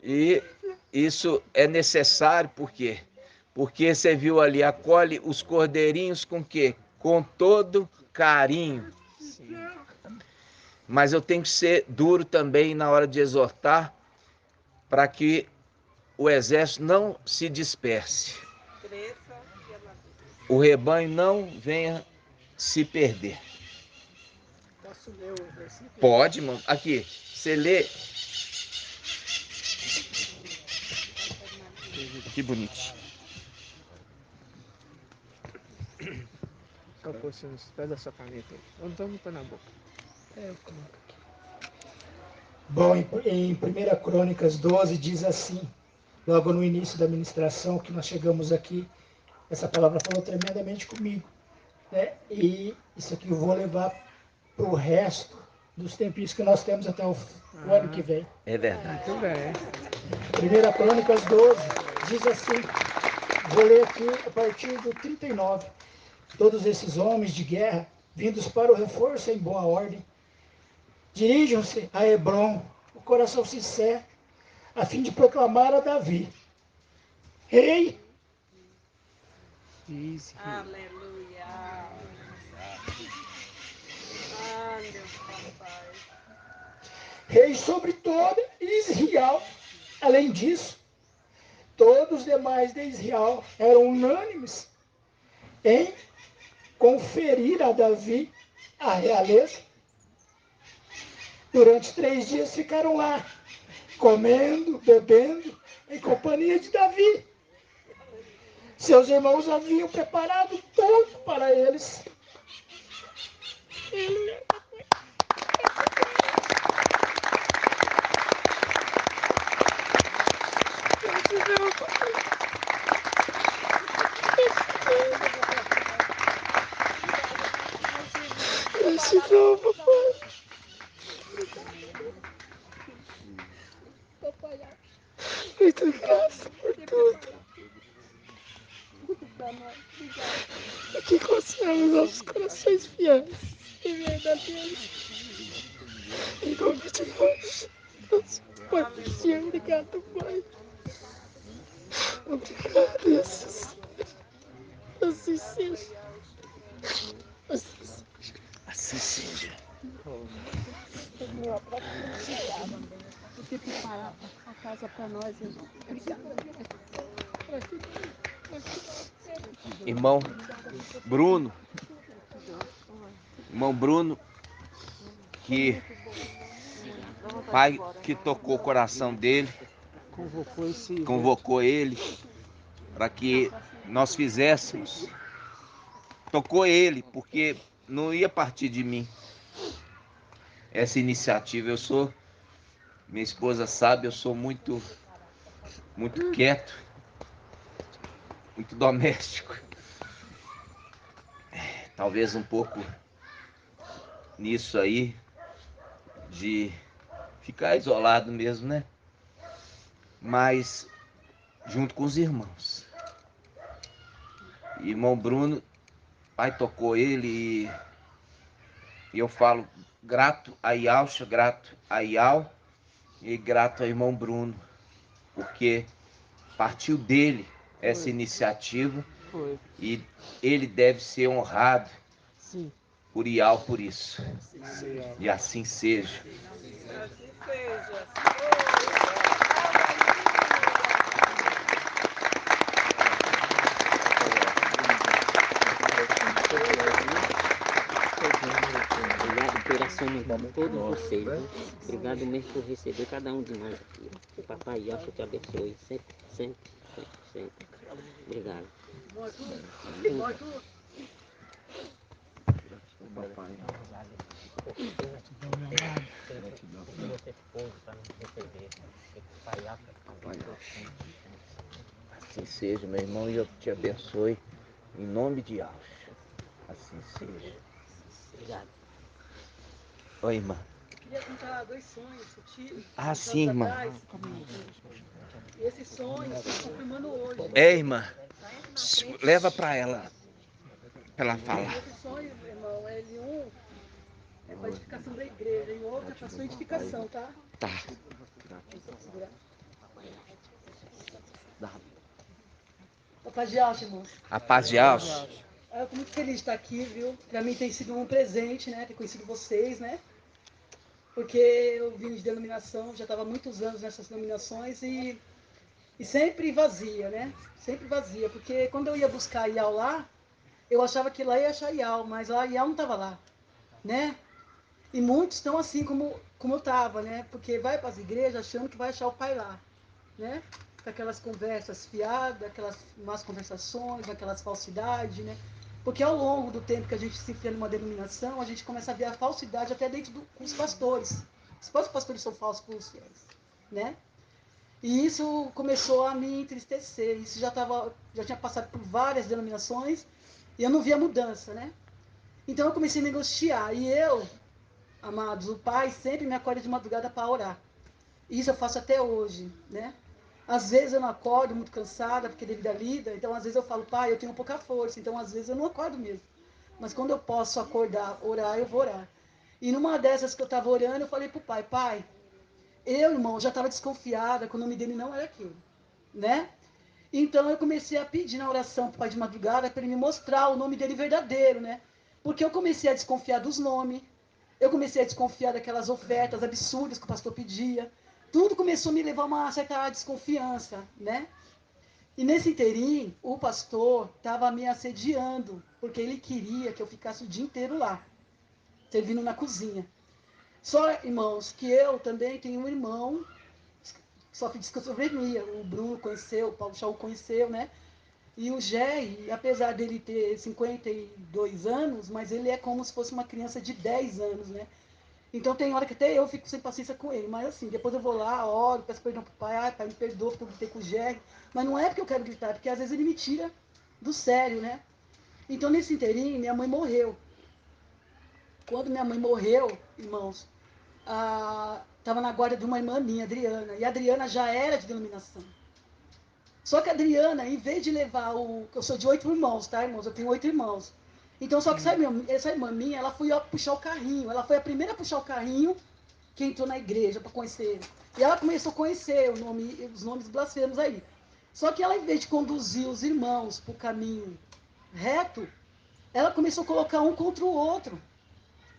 E isso é necessário, por quê? Porque você viu ali, acolhe os cordeirinhos com quê? Com todo carinho. Mas eu tenho que ser duro também na hora de exortar, para que o exército não se disperse. O rebanho não venha se perder. Posso ler o versículo? Pode, irmão. Aqui, você lê. Que bonitinho. Só fosse nos pés da sua caneta. Eu não tô na boca. Eu coloco aqui. Bom, em 1 Crônicas 12 diz assim, logo no início da ministração que nós chegamos aqui, essa palavra falou tremendamente comigo, né? E isso aqui eu vou levar para o resto dos tempinhos que nós temos até o ano que vem. É verdade. Muito bem. 1 Crônicas 12 diz assim, vou ler aqui a partir do 39. Todos esses homens de guerra, vindos para o reforço em boa ordem, dirijam-se a Hebrom, o coração sincero, a fim de proclamar a Davi: Rei! Aleluia! Ah, meu papai! Rei sobre toda Israel. Além disso, todos todos os demais de Israel eram unânimes em conferir a Davi a realeza. Durante 3 dias ficaram lá, comendo, bebendo, em companhia de Davi. Seus irmãos haviam preparado tudo para eles. Gratidão, papai. Muito graça por tudo. E que conserve nossos corações fiéis e verdadeiros. Em nome de Deus. Pode dizer obrigado, Pai. Obrigado, Jesus. Assim seja. Assim seja. Assim seja. Você preparar a casa para nós, irmão. Obrigada. Irmão Bruno, que pai que tocou o coração dele, convocou ele para que nós fizéssemos. Tocou ele, porque não ia partir de mim essa iniciativa. Minha esposa sabe, eu sou muito quieto, muito doméstico. Talvez um pouco nisso aí, de ficar isolado mesmo, né? Mas junto com os irmãos. Irmão Bruno, pai tocou ele e eu falo grato a Yalcha, grato a Yal e grato ao irmão Bruno, porque partiu dele essa iniciativa. Foi. E ele deve ser honrado. Sim. Por Yal por isso. E assim seja. Obrigado pela soma de todos vocês. Né? Obrigado mesmo por receber cada um de nós aqui. O papai Yalcha te abençoe sempre, sempre, sempre, sempre. Obrigado. Assim seja, meu irmão, e eu te abençoe em nome de Yalcha. Assim seja. Obrigado. Oi, irmã. Eu queria contar 2 sonhos que eu tive. Ah, sim, irmã. Atrás. E esses sonhos estão confirmando hoje. Irmã. Leva para ela falar. Esse sonho, irmão, L1 é para a edificação da igreja e o outro é para a sua edificação, tá? Tá. A paz de Yalcha, irmãos. A paz de Yalcha. Eu estou muito feliz de estar aqui, viu? Para mim tem sido um presente, né? Ter conhecido vocês, né? Porque eu vim de denominação, já estava há muitos anos nessas denominações e sempre vazia, né? Sempre vazia, porque quando eu ia buscar Ial lá, eu achava que lá ia achar Ial, mas lá Ial não estava lá, né? E muitos estão assim como eu estava, né? Porque vai para as igrejas achando que vai achar o pai lá, né? Com aquelas conversas fiadas, aquelas más conversações, aquelas falsidades, né? Porque ao longo do tempo que a gente se enfia numa denominação, a gente começa a ver a falsidade até dentro com os pastores. Os próprios pastores são falsos com os fiéis, né? E isso começou a me entristecer. Isso já tinha passado por várias denominações e eu não via mudança, né? Então eu comecei a negociar. E eu, amados, o pai sempre me acorda de madrugada para orar. Isso eu faço até hoje, né? Às vezes eu não acordo muito cansada, porque devido à lida, então às vezes eu falo, pai, eu tenho pouca força, então às vezes eu não acordo mesmo. Mas quando eu posso acordar, orar, eu vou orar. E numa dessas que eu estava orando, eu falei pro pai, pai, eu, irmão, já estava desconfiada que o nome dele não era aquele, né? Então eu comecei a pedir na oração pro pai de madrugada para ele me mostrar o nome dele verdadeiro, né? Porque eu comecei a desconfiar dos nomes, eu comecei a desconfiar daquelas ofertas absurdas que o pastor pedia. Tudo começou a me levar a uma certa desconfiança, né? E nesse interim, o pastor estava me assediando, porque ele queria que eu ficasse o dia inteiro lá, servindo na cozinha. Só, irmãos, que eu também tenho um irmão que sofre de esquizofrenia. O Bruno conheceu, o Paulo Chaú conheceu, né? E o Jerry, apesar dele ter 52 anos, mas ele é como se fosse uma criança de 10 anos, né? Então tem hora que até eu fico sem paciência com ele. Mas assim, depois eu vou lá, oro, peço perdão pro pai. Ai, pai, me perdoa porque eu gritei com o Jerry. Mas não é porque eu quero gritar, é porque às vezes ele me tira do sério, né? Então nesse inteirinho, minha mãe morreu. Quando minha mãe morreu, irmãos, estava na guarda de uma irmã minha, Adriana. E a Adriana já era de denominação. Só que a Adriana, em vez de levar o... Eu sou de 8 irmãos, tá, irmãos? Eu tenho 8 irmãos. Então, só que essa irmã minha, ela foi puxar o carrinho. Ela foi a primeira a puxar o carrinho que entrou na igreja para conhecer ele. E ela começou a conhecer os nomes blasfemos aí. Só que ela, em vez de conduzir os irmãos para o caminho reto, ela começou a colocar um contra o outro.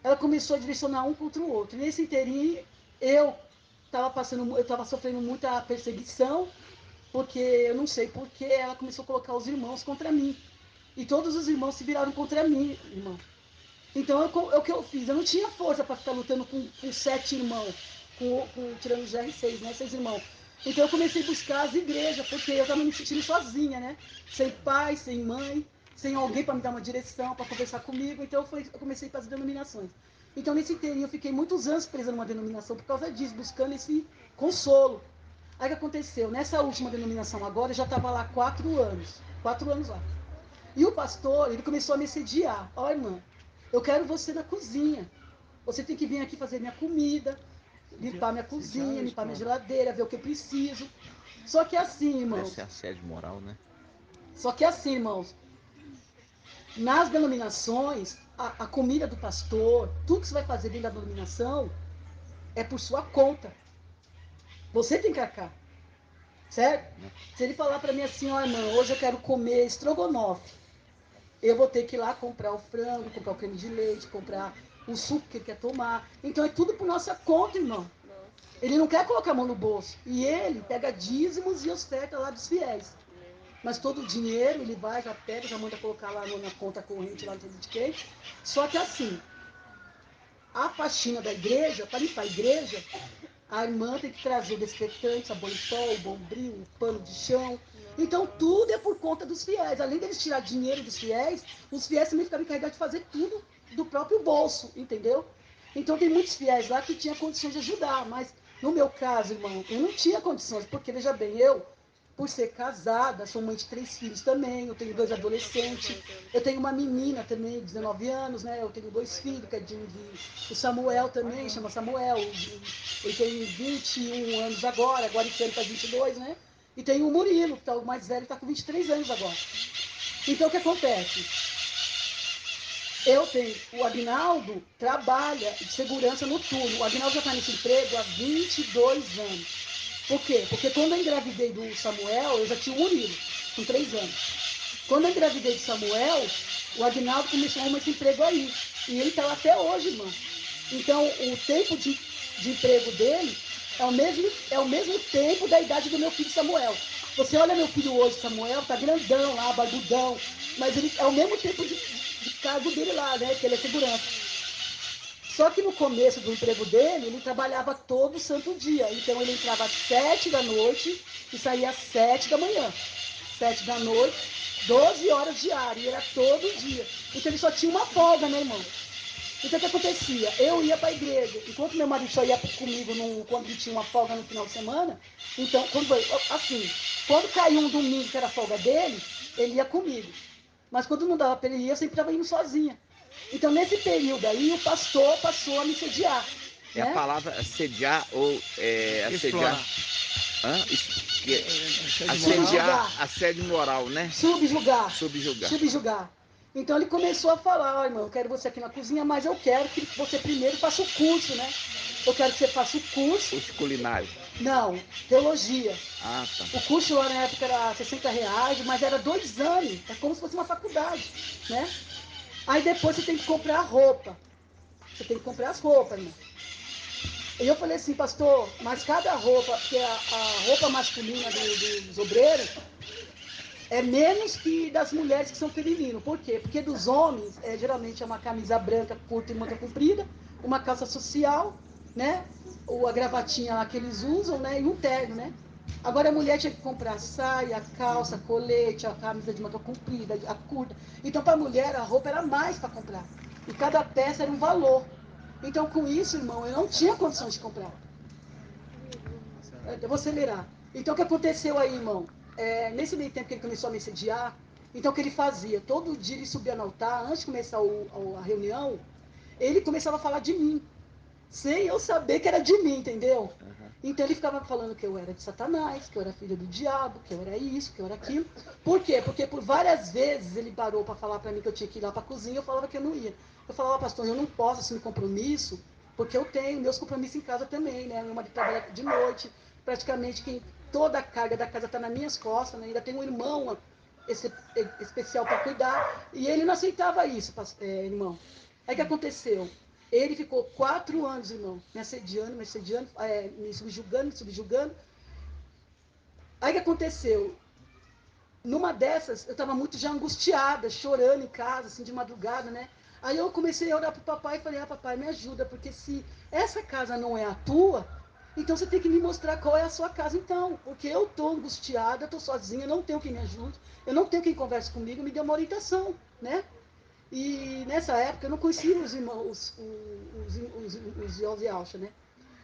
Ela começou a direcionar um contra o outro. E nesse inteirinho, eu estava sofrendo muita perseguição, porque eu não sei porque ela começou a colocar os irmãos contra mim. E todos os irmãos se viraram contra mim, irmão. Então, o que eu fiz? Eu não tinha força para ficar lutando com 7 irmãos, tirando os R6, né? 6 irmãos. Então, eu comecei a buscar as igrejas, porque eu estava me sentindo sozinha, né? Sem pai, sem mãe, sem alguém para me dar uma direção, para conversar comigo. Então, eu comecei a fazer denominações. Então, nesse inteirinho, eu fiquei muitos anos presa numa denominação por causa disso, buscando esse consolo. Aí, o que aconteceu? Nessa última denominação agora, eu já estava lá 4 anos. 4 anos lá. E o pastor, ele começou a me assediar. Ó, irmã, eu quero você na cozinha. Você tem que vir aqui fazer minha comida, limpar minha cozinha, limpar minha geladeira, ver o que eu preciso. Só que assim, irmãos. Essa é assédio moral, né? Só que assim, irmãos. Nas denominações, a comida do pastor, tudo que você vai fazer dentro da denominação, é por sua conta. Você tem que arcar. Certo? Se ele falar para mim assim, ó, irmã, hoje eu quero comer estrogonofe. Eu vou ter que ir lá comprar o frango, comprar o creme de leite, comprar o suco que ele quer tomar. Então é tudo por nossa conta, irmão. Ele não quer colocar a mão no bolso. E ele pega dízimos e oferta lá dos fiéis. Mas todo o dinheiro ele vai, já pega, já manda colocar lá na conta corrente, lá no de quem. Só que assim, a faxina da igreja, para limpar a igreja, a irmã tem que trazer o desinfetante, sabão em pó, o bombril, o pano de chão. Então tudo é por conta dos fiéis. Além deles tirar dinheiro dos fiéis, os fiéis também ficaram encarregados de fazer tudo do próprio bolso, entendeu? Então tem muitos fiéis lá que tinham condições de ajudar, mas no meu caso, irmão, eu não tinha condições, porque veja bem, eu, por ser casada, sou mãe de 3 filhos também, eu tenho 2 adolescentes, eu tenho uma menina também, de 19 anos, né? Eu tenho 2 filhos, que é o Samuel também, chama Samuel, ele tem 21 anos agora esse ano faz 22, né? E tem o Murilo, que tá o mais velho, está com 23 anos agora. Então o que acontece? O Agnaldo trabalha de segurança noturno. O Agnaldo já está nesse emprego há 22 anos. Por quê? Porque quando eu engravidei do Samuel, eu já tinha o Murilo, com 3 anos. Quando eu engravidei do Samuel, o Agnaldo começou a arrumar esse emprego aí. E ele está lá até hoje, irmão. Então, o tempo de emprego dele é o mesmo tempo da idade do meu filho Samuel. Você olha meu filho hoje, Samuel, tá grandão lá, barbudão, mas ele é o mesmo tempo de cargo dele lá, né? Que ele é segurança. Só que no começo do emprego dele, ele trabalhava todo santo dia. Então ele entrava às 7 da noite e saía às 7 da manhã. 7 da noite, 12 horas diárias, e era todo dia. Então ele só tinha uma folga, né, irmão? Então o que acontecia? Eu ia para a igreja, enquanto meu marido só ia comigo quando ele tinha uma folga no final de semana. Então, quando caiu um domingo que era a folga dele, ele ia comigo. Mas quando não dava para ele ir, eu sempre estava indo sozinha. Então, nesse período aí, o pastor passou a me sediar. É, né? A palavra assediar ou assediar? Assediar, assédio moral, né? Subjugar. Então ele começou a falar, ó, irmão, eu quero você aqui na cozinha, mas eu quero que você primeiro faça o curso, né? Eu quero que você faça o curso. Curso culinário. Não, teologia. Ah, tá. O curso lá na época era R$60, mas era 2 anos. É como se fosse uma faculdade, né? Aí depois você tem que comprar a roupa. Você tem que comprar as roupas, irmão. E eu falei assim, pastor, mas cada roupa, porque a roupa masculina dos obreiros é menos que das mulheres que são femininos. Por quê? Porque dos homens, geralmente é uma camisa branca curta e manga comprida, uma calça social, né? Ou a gravatinha lá que eles usam, né? E um terno, né? Agora a mulher tinha que comprar saia, calça, colete, a camisa de manga comprida, a curta. Então para a mulher a roupa era mais para comprar. E cada peça era um valor. Então com isso, irmão, eu não tinha condições de comprar. Eu vou acelerar. Então o que aconteceu aí, irmão? Nesse meio tempo que ele começou a me sediar, então o que ele fazia? Todo dia ele subia no altar, antes de começar a reunião, ele começava a falar de mim, sem eu saber que era de mim, entendeu? Uhum. Então ele ficava falando que eu era de Satanás, que eu era filha do diabo, que eu era isso, que eu era aquilo. Por quê? Porque por várias vezes ele parou para falar para mim que eu tinha que ir lá para a cozinha, eu falava que eu não ia. Eu falava, pastor, eu não posso assumir compromisso, porque eu tenho meus compromissos em casa também, né? Meu marido trabalha de noite, praticamente toda a carga da casa está nas minhas costas, né? Ainda tem um irmão especial para cuidar, e ele não aceitava isso, irmão. Aí o que aconteceu? Ele ficou 4 anos, irmão, me assediando, me subjugando. Aí o que aconteceu? Numa dessas, eu estava muito já angustiada, chorando em casa, assim, de madrugada, né? Aí eu comecei a orar para o papai e falei, papai, me ajuda, porque se essa casa não é a tua, então você tem que me mostrar qual é a sua casa então, porque eu estou angustiada, estou sozinha, não tenho quem me ajude, eu não tenho quem converse comigo, me dê uma orientação, né? E nessa época eu não conhecia os irmãos, os Yos Alcha, né?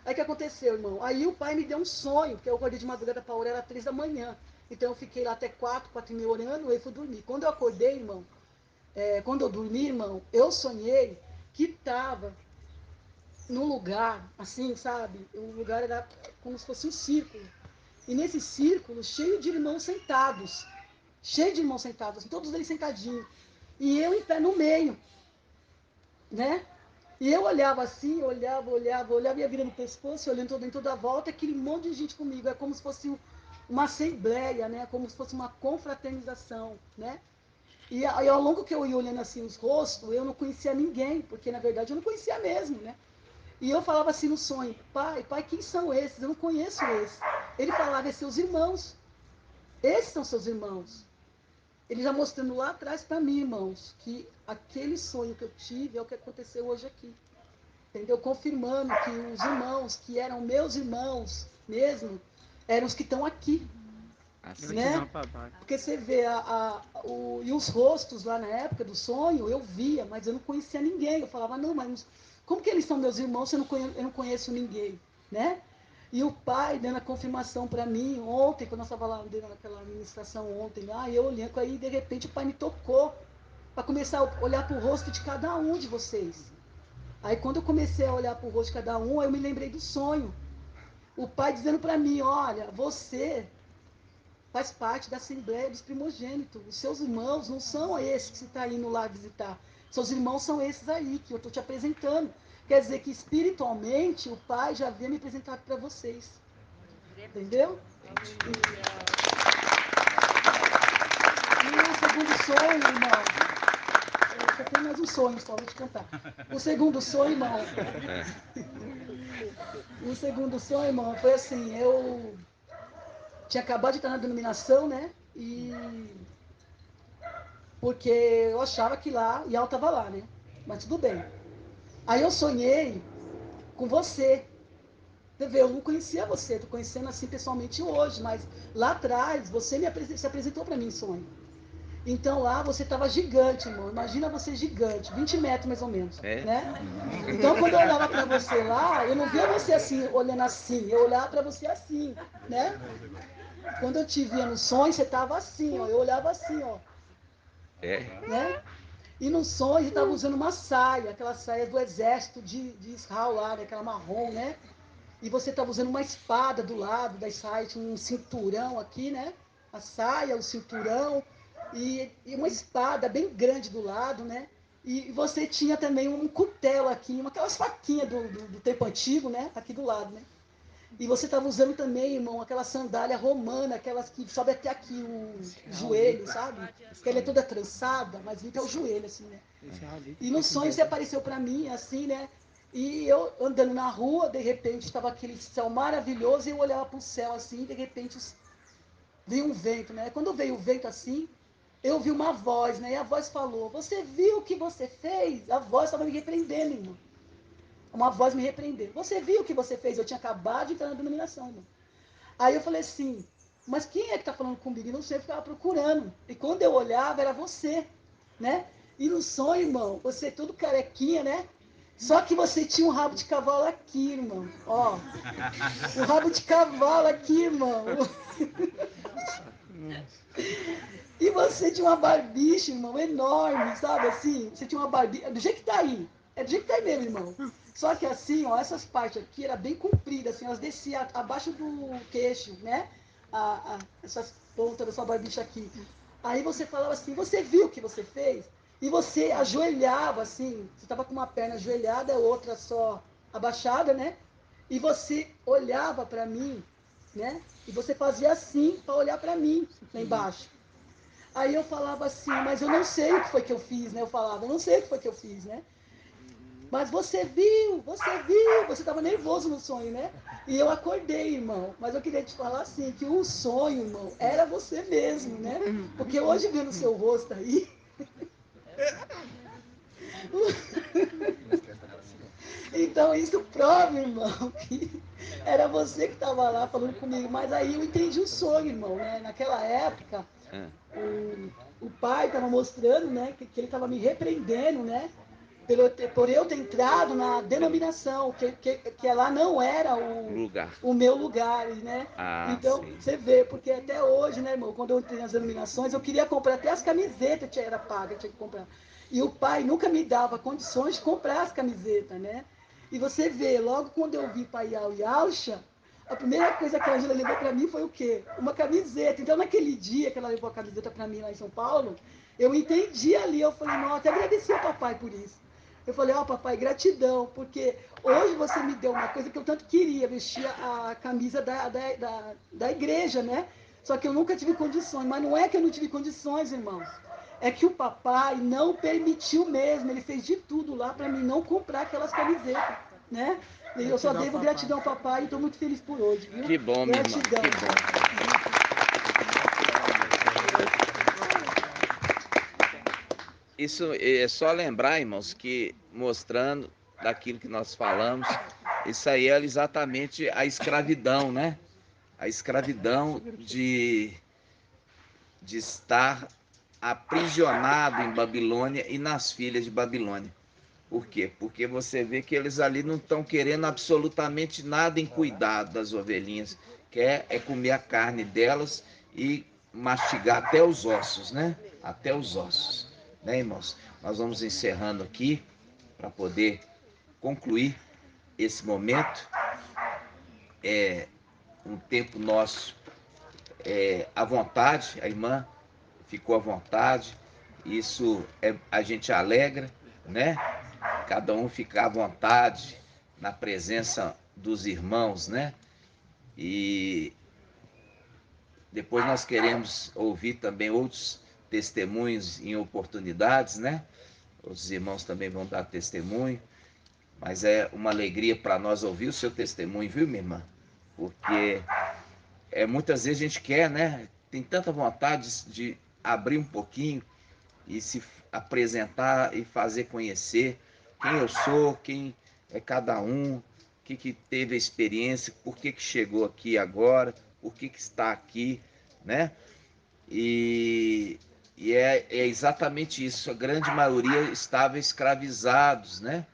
Aí o que aconteceu, irmão? Aí o pai me deu um sonho, porque eu acordei de madrugada para orar, era 3 da manhã. Então eu fiquei lá até 4h orando, e fui dormir. Quando eu acordei, irmão, quando eu dormi, irmão, eu sonhei que estava num lugar, assim, sabe? O lugar era como se fosse um círculo. E nesse círculo, cheio de irmãos sentados. Cheio de irmãos sentados, assim, todos eles sentadinhos. E eu em pé no meio, né? E eu olhava assim, olhava, ia virando o pescoço, olhando em toda a volta, aquele monte de gente comigo. É como se fosse uma assembleia, né? Como se fosse uma confraternização, né? E aí, ao longo que eu ia olhando assim os rostos, eu não conhecia ninguém, porque na verdade eu não conhecia mesmo, né? E eu falava assim no sonho, pai, quem são esses? Eu não conheço esses. Ele falava, é seus irmãos. Esses são seus irmãos. Ele já mostrando lá atrás para mim, irmãos, que aquele sonho que eu tive é o que aconteceu hoje aqui. Entendeu? Confirmando que os irmãos, que eram meus irmãos mesmo, eram os que estão aqui. Assim, né? Porque você vê, e os rostos lá na época do sonho, eu via, mas eu não conhecia ninguém. Eu falava, não, mas como que eles são meus irmãos se eu não conheço ninguém? Né? E o pai dando a confirmação para mim ontem, quando nós estávamos lá dando aquela ministração ontem lá, e eu olhando, aí de repente o pai me tocou para começar a olhar para o rosto de cada um de vocês. Aí quando eu comecei a olhar para o rosto de cada um, eu me lembrei do sonho. O pai dizendo para mim, olha, você faz parte da Assembleia dos Primogênitos. Os seus irmãos não são esses que você está indo lá visitar. Seus irmãos são esses aí que eu estou te apresentando. Quer dizer que espiritualmente o Pai já havia me apresentado para vocês. Entendeu? E o segundo sonho, irmão. Só tem mais um sonho, só vou te contar. O segundo sonho, irmão. O segundo sonho, irmão, foi assim, eu tinha acabado de estar na denominação, né? Porque eu achava que lá, e ela estava lá, né? Mas tudo bem. Aí eu sonhei com você. Você vê, eu não conhecia você, estou conhecendo assim pessoalmente hoje, mas lá atrás você se apresentou para mim em sonho. Então lá você estava gigante, irmão. Imagina você gigante, 20 metros mais ou menos. Né? Então quando eu olhava para você lá, eu não via você assim, olhando assim, eu olhava para você assim, né? Quando eu te via no sonho, você estava assim, ó, eu olhava assim, ó. Né? E no sonho ele estava usando uma saia, aquela saia do exército de Israel lá, né? Aquela marrom, né? E você estava usando uma espada do lado da saia, tinha um cinturão aqui, né? A saia, o cinturão, e uma espada bem grande do lado, né? E você tinha também um cutelo aqui, aquelas faquinhas do tempo antigo, né? Aqui do lado, né? E você estava usando também, irmão, aquela sandália romana, aquelas que sobe até aqui o joelho, sabe? Que ela é toda trançada, mas limpa o joelho, assim, né? E no sonho você apareceu para mim, assim, né? E eu andando na rua, de repente estava aquele céu maravilhoso, e eu olhava para o céu assim, e de repente veio um vento, né? Quando veio o vento assim, eu ouvi uma voz, né? E a voz falou, você viu o que você fez? A voz estava me repreendendo, irmão. Uma voz me repreendeu. Você viu o que você fez? Eu tinha acabado de entrar na denominação, irmão. Aí eu falei assim, mas quem é que está falando comigo? E não sei, eu ficava procurando. E quando eu olhava, era você, né? E no sonho, irmão, você todo carequinha, né? Só que você tinha um rabo de cavalo aqui, irmão. Ó, o rabo de cavalo aqui, irmão. E você tinha uma barbicha, irmão, enorme, sabe? Assim, você tinha uma barbicha, do jeito que tá aí. É do jeito que tá aí mesmo, irmão. Só que assim, ó, essas partes aqui era bem compridas, assim, elas desciam abaixo do queixo, né? Essas pontas da sua barbicha aqui. Aí você falava assim, você viu o que você fez? E você ajoelhava, assim, você estava com uma perna ajoelhada, outra só abaixada, né? E você olhava para mim, né? E você fazia assim para olhar para mim, lá embaixo. Aí eu falava assim, mas eu não sei o que foi que eu fiz, né? Eu falava, eu não sei o que foi que eu fiz, né? Mas você viu, você estava nervoso no sonho, né? E eu acordei, irmão. Mas eu queria te falar assim, que o sonho, irmão, era você mesmo, né? Porque hoje vendo o seu rosto aí... Então isso prova, irmão, que era você que estava lá falando comigo. Mas aí eu entendi o sonho, irmão, né? Naquela época, o pai estava mostrando, né, que ele estava me repreendendo, né? Por eu ter entrado na denominação, que lá não era o meu lugar, né? Então, sim. Você vê, porque até hoje, né, irmão, quando eu entrei nas denominações, eu queria comprar até as camisetas, era paga, tinha que comprar. E o pai nunca me dava condições de comprar as camisetas, né? E você vê, logo quando eu vi Paial e Alcha, a primeira coisa que a Angela levou para mim foi o quê? Uma camiseta. Então, naquele dia que ela levou a camiseta para mim lá em São Paulo, eu entendi ali, eu falei, não, até agradeci ao papai por isso. Eu falei, ó, papai, gratidão, porque hoje você me deu uma coisa que eu tanto queria, vestir a camisa da igreja, né? Só que eu nunca tive condições, mas não é que eu não tive condições, irmãos. É que o papai não permitiu mesmo, ele fez de tudo lá para mim não comprar aquelas camisetas, né? E eu só devo gratidão ao papai e estou muito feliz por hoje, viu? Que bom, minha irmã, que bom. Isso é só lembrar, irmãos, que mostrando daquilo que nós falamos, isso aí é exatamente a escravidão, né? A escravidão de estar aprisionado em Babilônia e nas filhas de Babilônia. Por quê? Porque você vê que eles ali não estão querendo absolutamente nada em cuidar das ovelhinhas. Quer é comer a carne delas e mastigar até os ossos, né? Até os ossos. Né, irmãos? Nós vamos encerrando aqui para poder concluir esse momento. É um tempo nosso à vontade, a irmã ficou à vontade, isso a gente alegra, né? Cada um ficar à vontade na presença dos irmãos, né? E depois nós queremos ouvir também outros testemunhos em oportunidades, né? Os irmãos também vão dar testemunho, mas é uma alegria para nós ouvir o seu testemunho, viu, minha irmã? Porque muitas vezes a gente quer, né? Tem tanta vontade de abrir um pouquinho e se apresentar e fazer conhecer quem eu sou, quem é cada um, o que teve a experiência, por que chegou aqui agora, por que está aqui, né? E é exatamente isso, a grande maioria estava escravizados, né?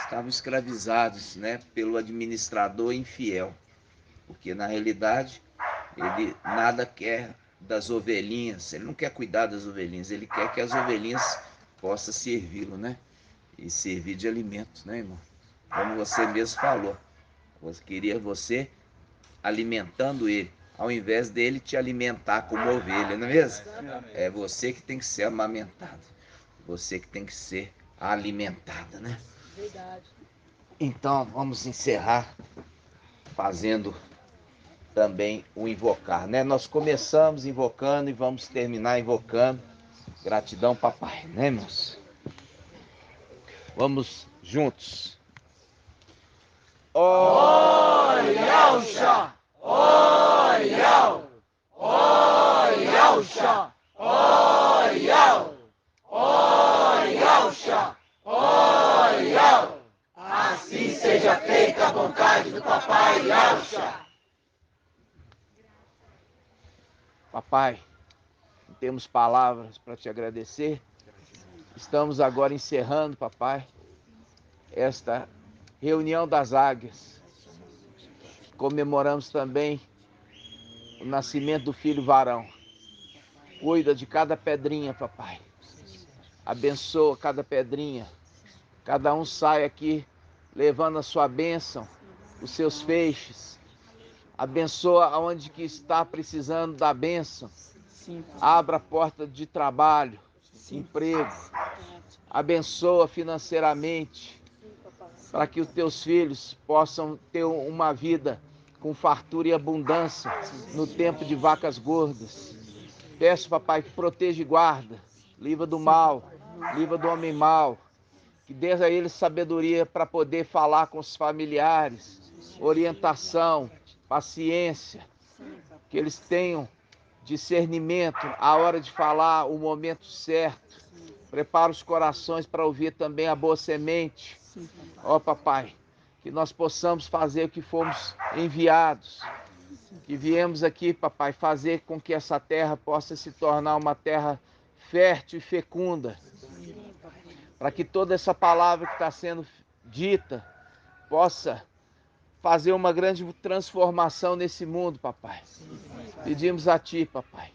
Estavam escravizados, né? Pelo administrador infiel, porque na realidade ele nada quer das ovelhinhas, ele não quer cuidar das ovelhinhas, ele quer que as ovelhinhas possam servi-lo, né? E servir de alimento, né, irmão? Como você mesmo falou, queria você alimentando ele, ao invés dele te alimentar como ovelha, não é mesmo? É você que tem que ser amamentado, você que tem que ser alimentada, né? Verdade. Então, vamos encerrar fazendo também o invocar, né? Nós começamos invocando e vamos terminar invocando. Gratidão, papai, né, irmãos? Vamos juntos. Oi, Alcha! Oi, Al! Oi! seja feita a vontade do Papai Yahshua. Papai, não temos palavras para te agradecer. Estamos agora encerrando, papai, esta reunião das águias. Comemoramos também o nascimento do filho varão. Cuida de cada pedrinha, papai. Abençoa cada pedrinha. Cada um sai aqui levando a sua bênção, os seus feixes. Abençoa aonde que está precisando da bênção. Abra a porta de trabalho, emprego. Abençoa financeiramente, para que os teus filhos possam ter uma vida com fartura e abundância no tempo de vacas gordas. Peço, papai, que proteja e guarda, livra do mal, livra do homem mau, que dê a eles sabedoria para poder falar com os familiares, orientação, paciência, que eles tenham discernimento, a hora de falar, o momento certo. Prepara os corações para ouvir também a boa semente. Ó, papai, que nós possamos fazer o que fomos enviados. Que viemos aqui, papai, fazer com que essa terra possa se tornar uma terra fértil e fecunda. Para que toda essa palavra que está sendo dita possa fazer uma grande transformação nesse mundo, papai. Pedimos a ti, papai,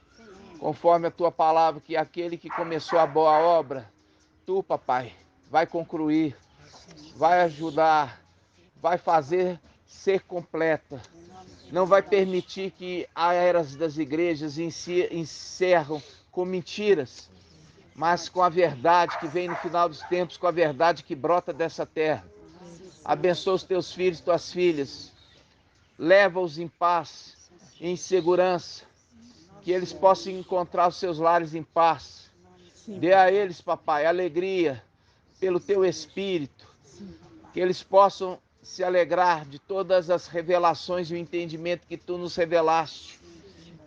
conforme a tua palavra, que aquele que começou a boa obra, tu, papai, vai concluir, vai ajudar, vai fazer ser completa. Não vai permitir que as eras das igrejas encerram com mentiras, mas com a verdade que vem no final dos tempos, com a verdade que brota dessa terra. Abençoa os teus filhos e tuas filhas. Leva-os em paz, em segurança, que eles possam encontrar os seus lares em paz. Dê a eles, papai, alegria pelo teu Espírito, que eles possam se alegrar de todas as revelações e o entendimento que tu nos revelaste.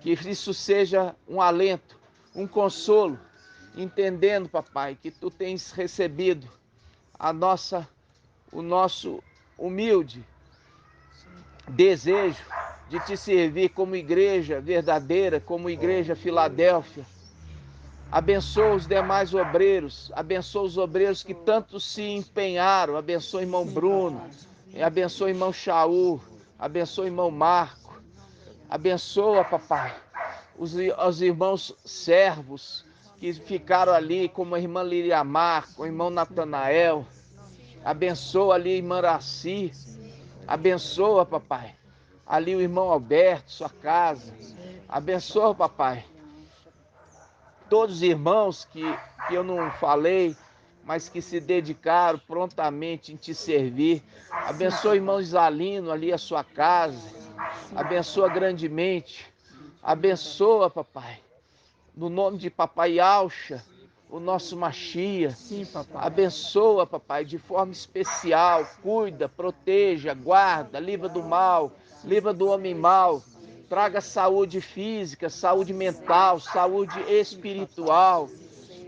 Que isso seja um alento, um consolo, entendendo, papai, que tu tens recebido o nosso humilde desejo de te servir como igreja verdadeira, como igreja Filadélfia. Abençoa os demais obreiros, abençoa os obreiros que tanto se empenharam, abençoa o irmão Bruno, abençoa o irmão Shaul, abençoa o irmão Marco, abençoa, papai, os irmãos servos que ficaram ali, como a irmã Liriamar, com o irmão Natanael, abençoa ali a irmã Raci, abençoa, papai, ali o irmão Alberto, sua casa, abençoa, papai, todos os irmãos que eu não falei, mas que se dedicaram prontamente em te servir. Abençoa o irmão Isalino ali a sua casa. Abençoa grandemente. Abençoa, papai. No nome de Papai Yahshua, o nosso Machia. Sim, papai. Abençoa, papai, de forma especial. Cuida, proteja, guarda, livra do mal, livra do homem mau. Traga saúde física, saúde mental, saúde espiritual.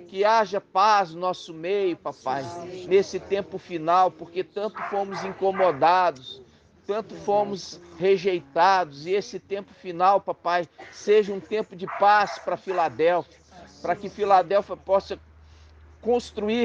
Que haja paz no nosso meio, papai, nesse tempo final, porque tanto fomos incomodados, tanto fomos rejeitados, e esse tempo final, papai, seja um tempo de paz para Filadélfia, para que Filadélfia possa construir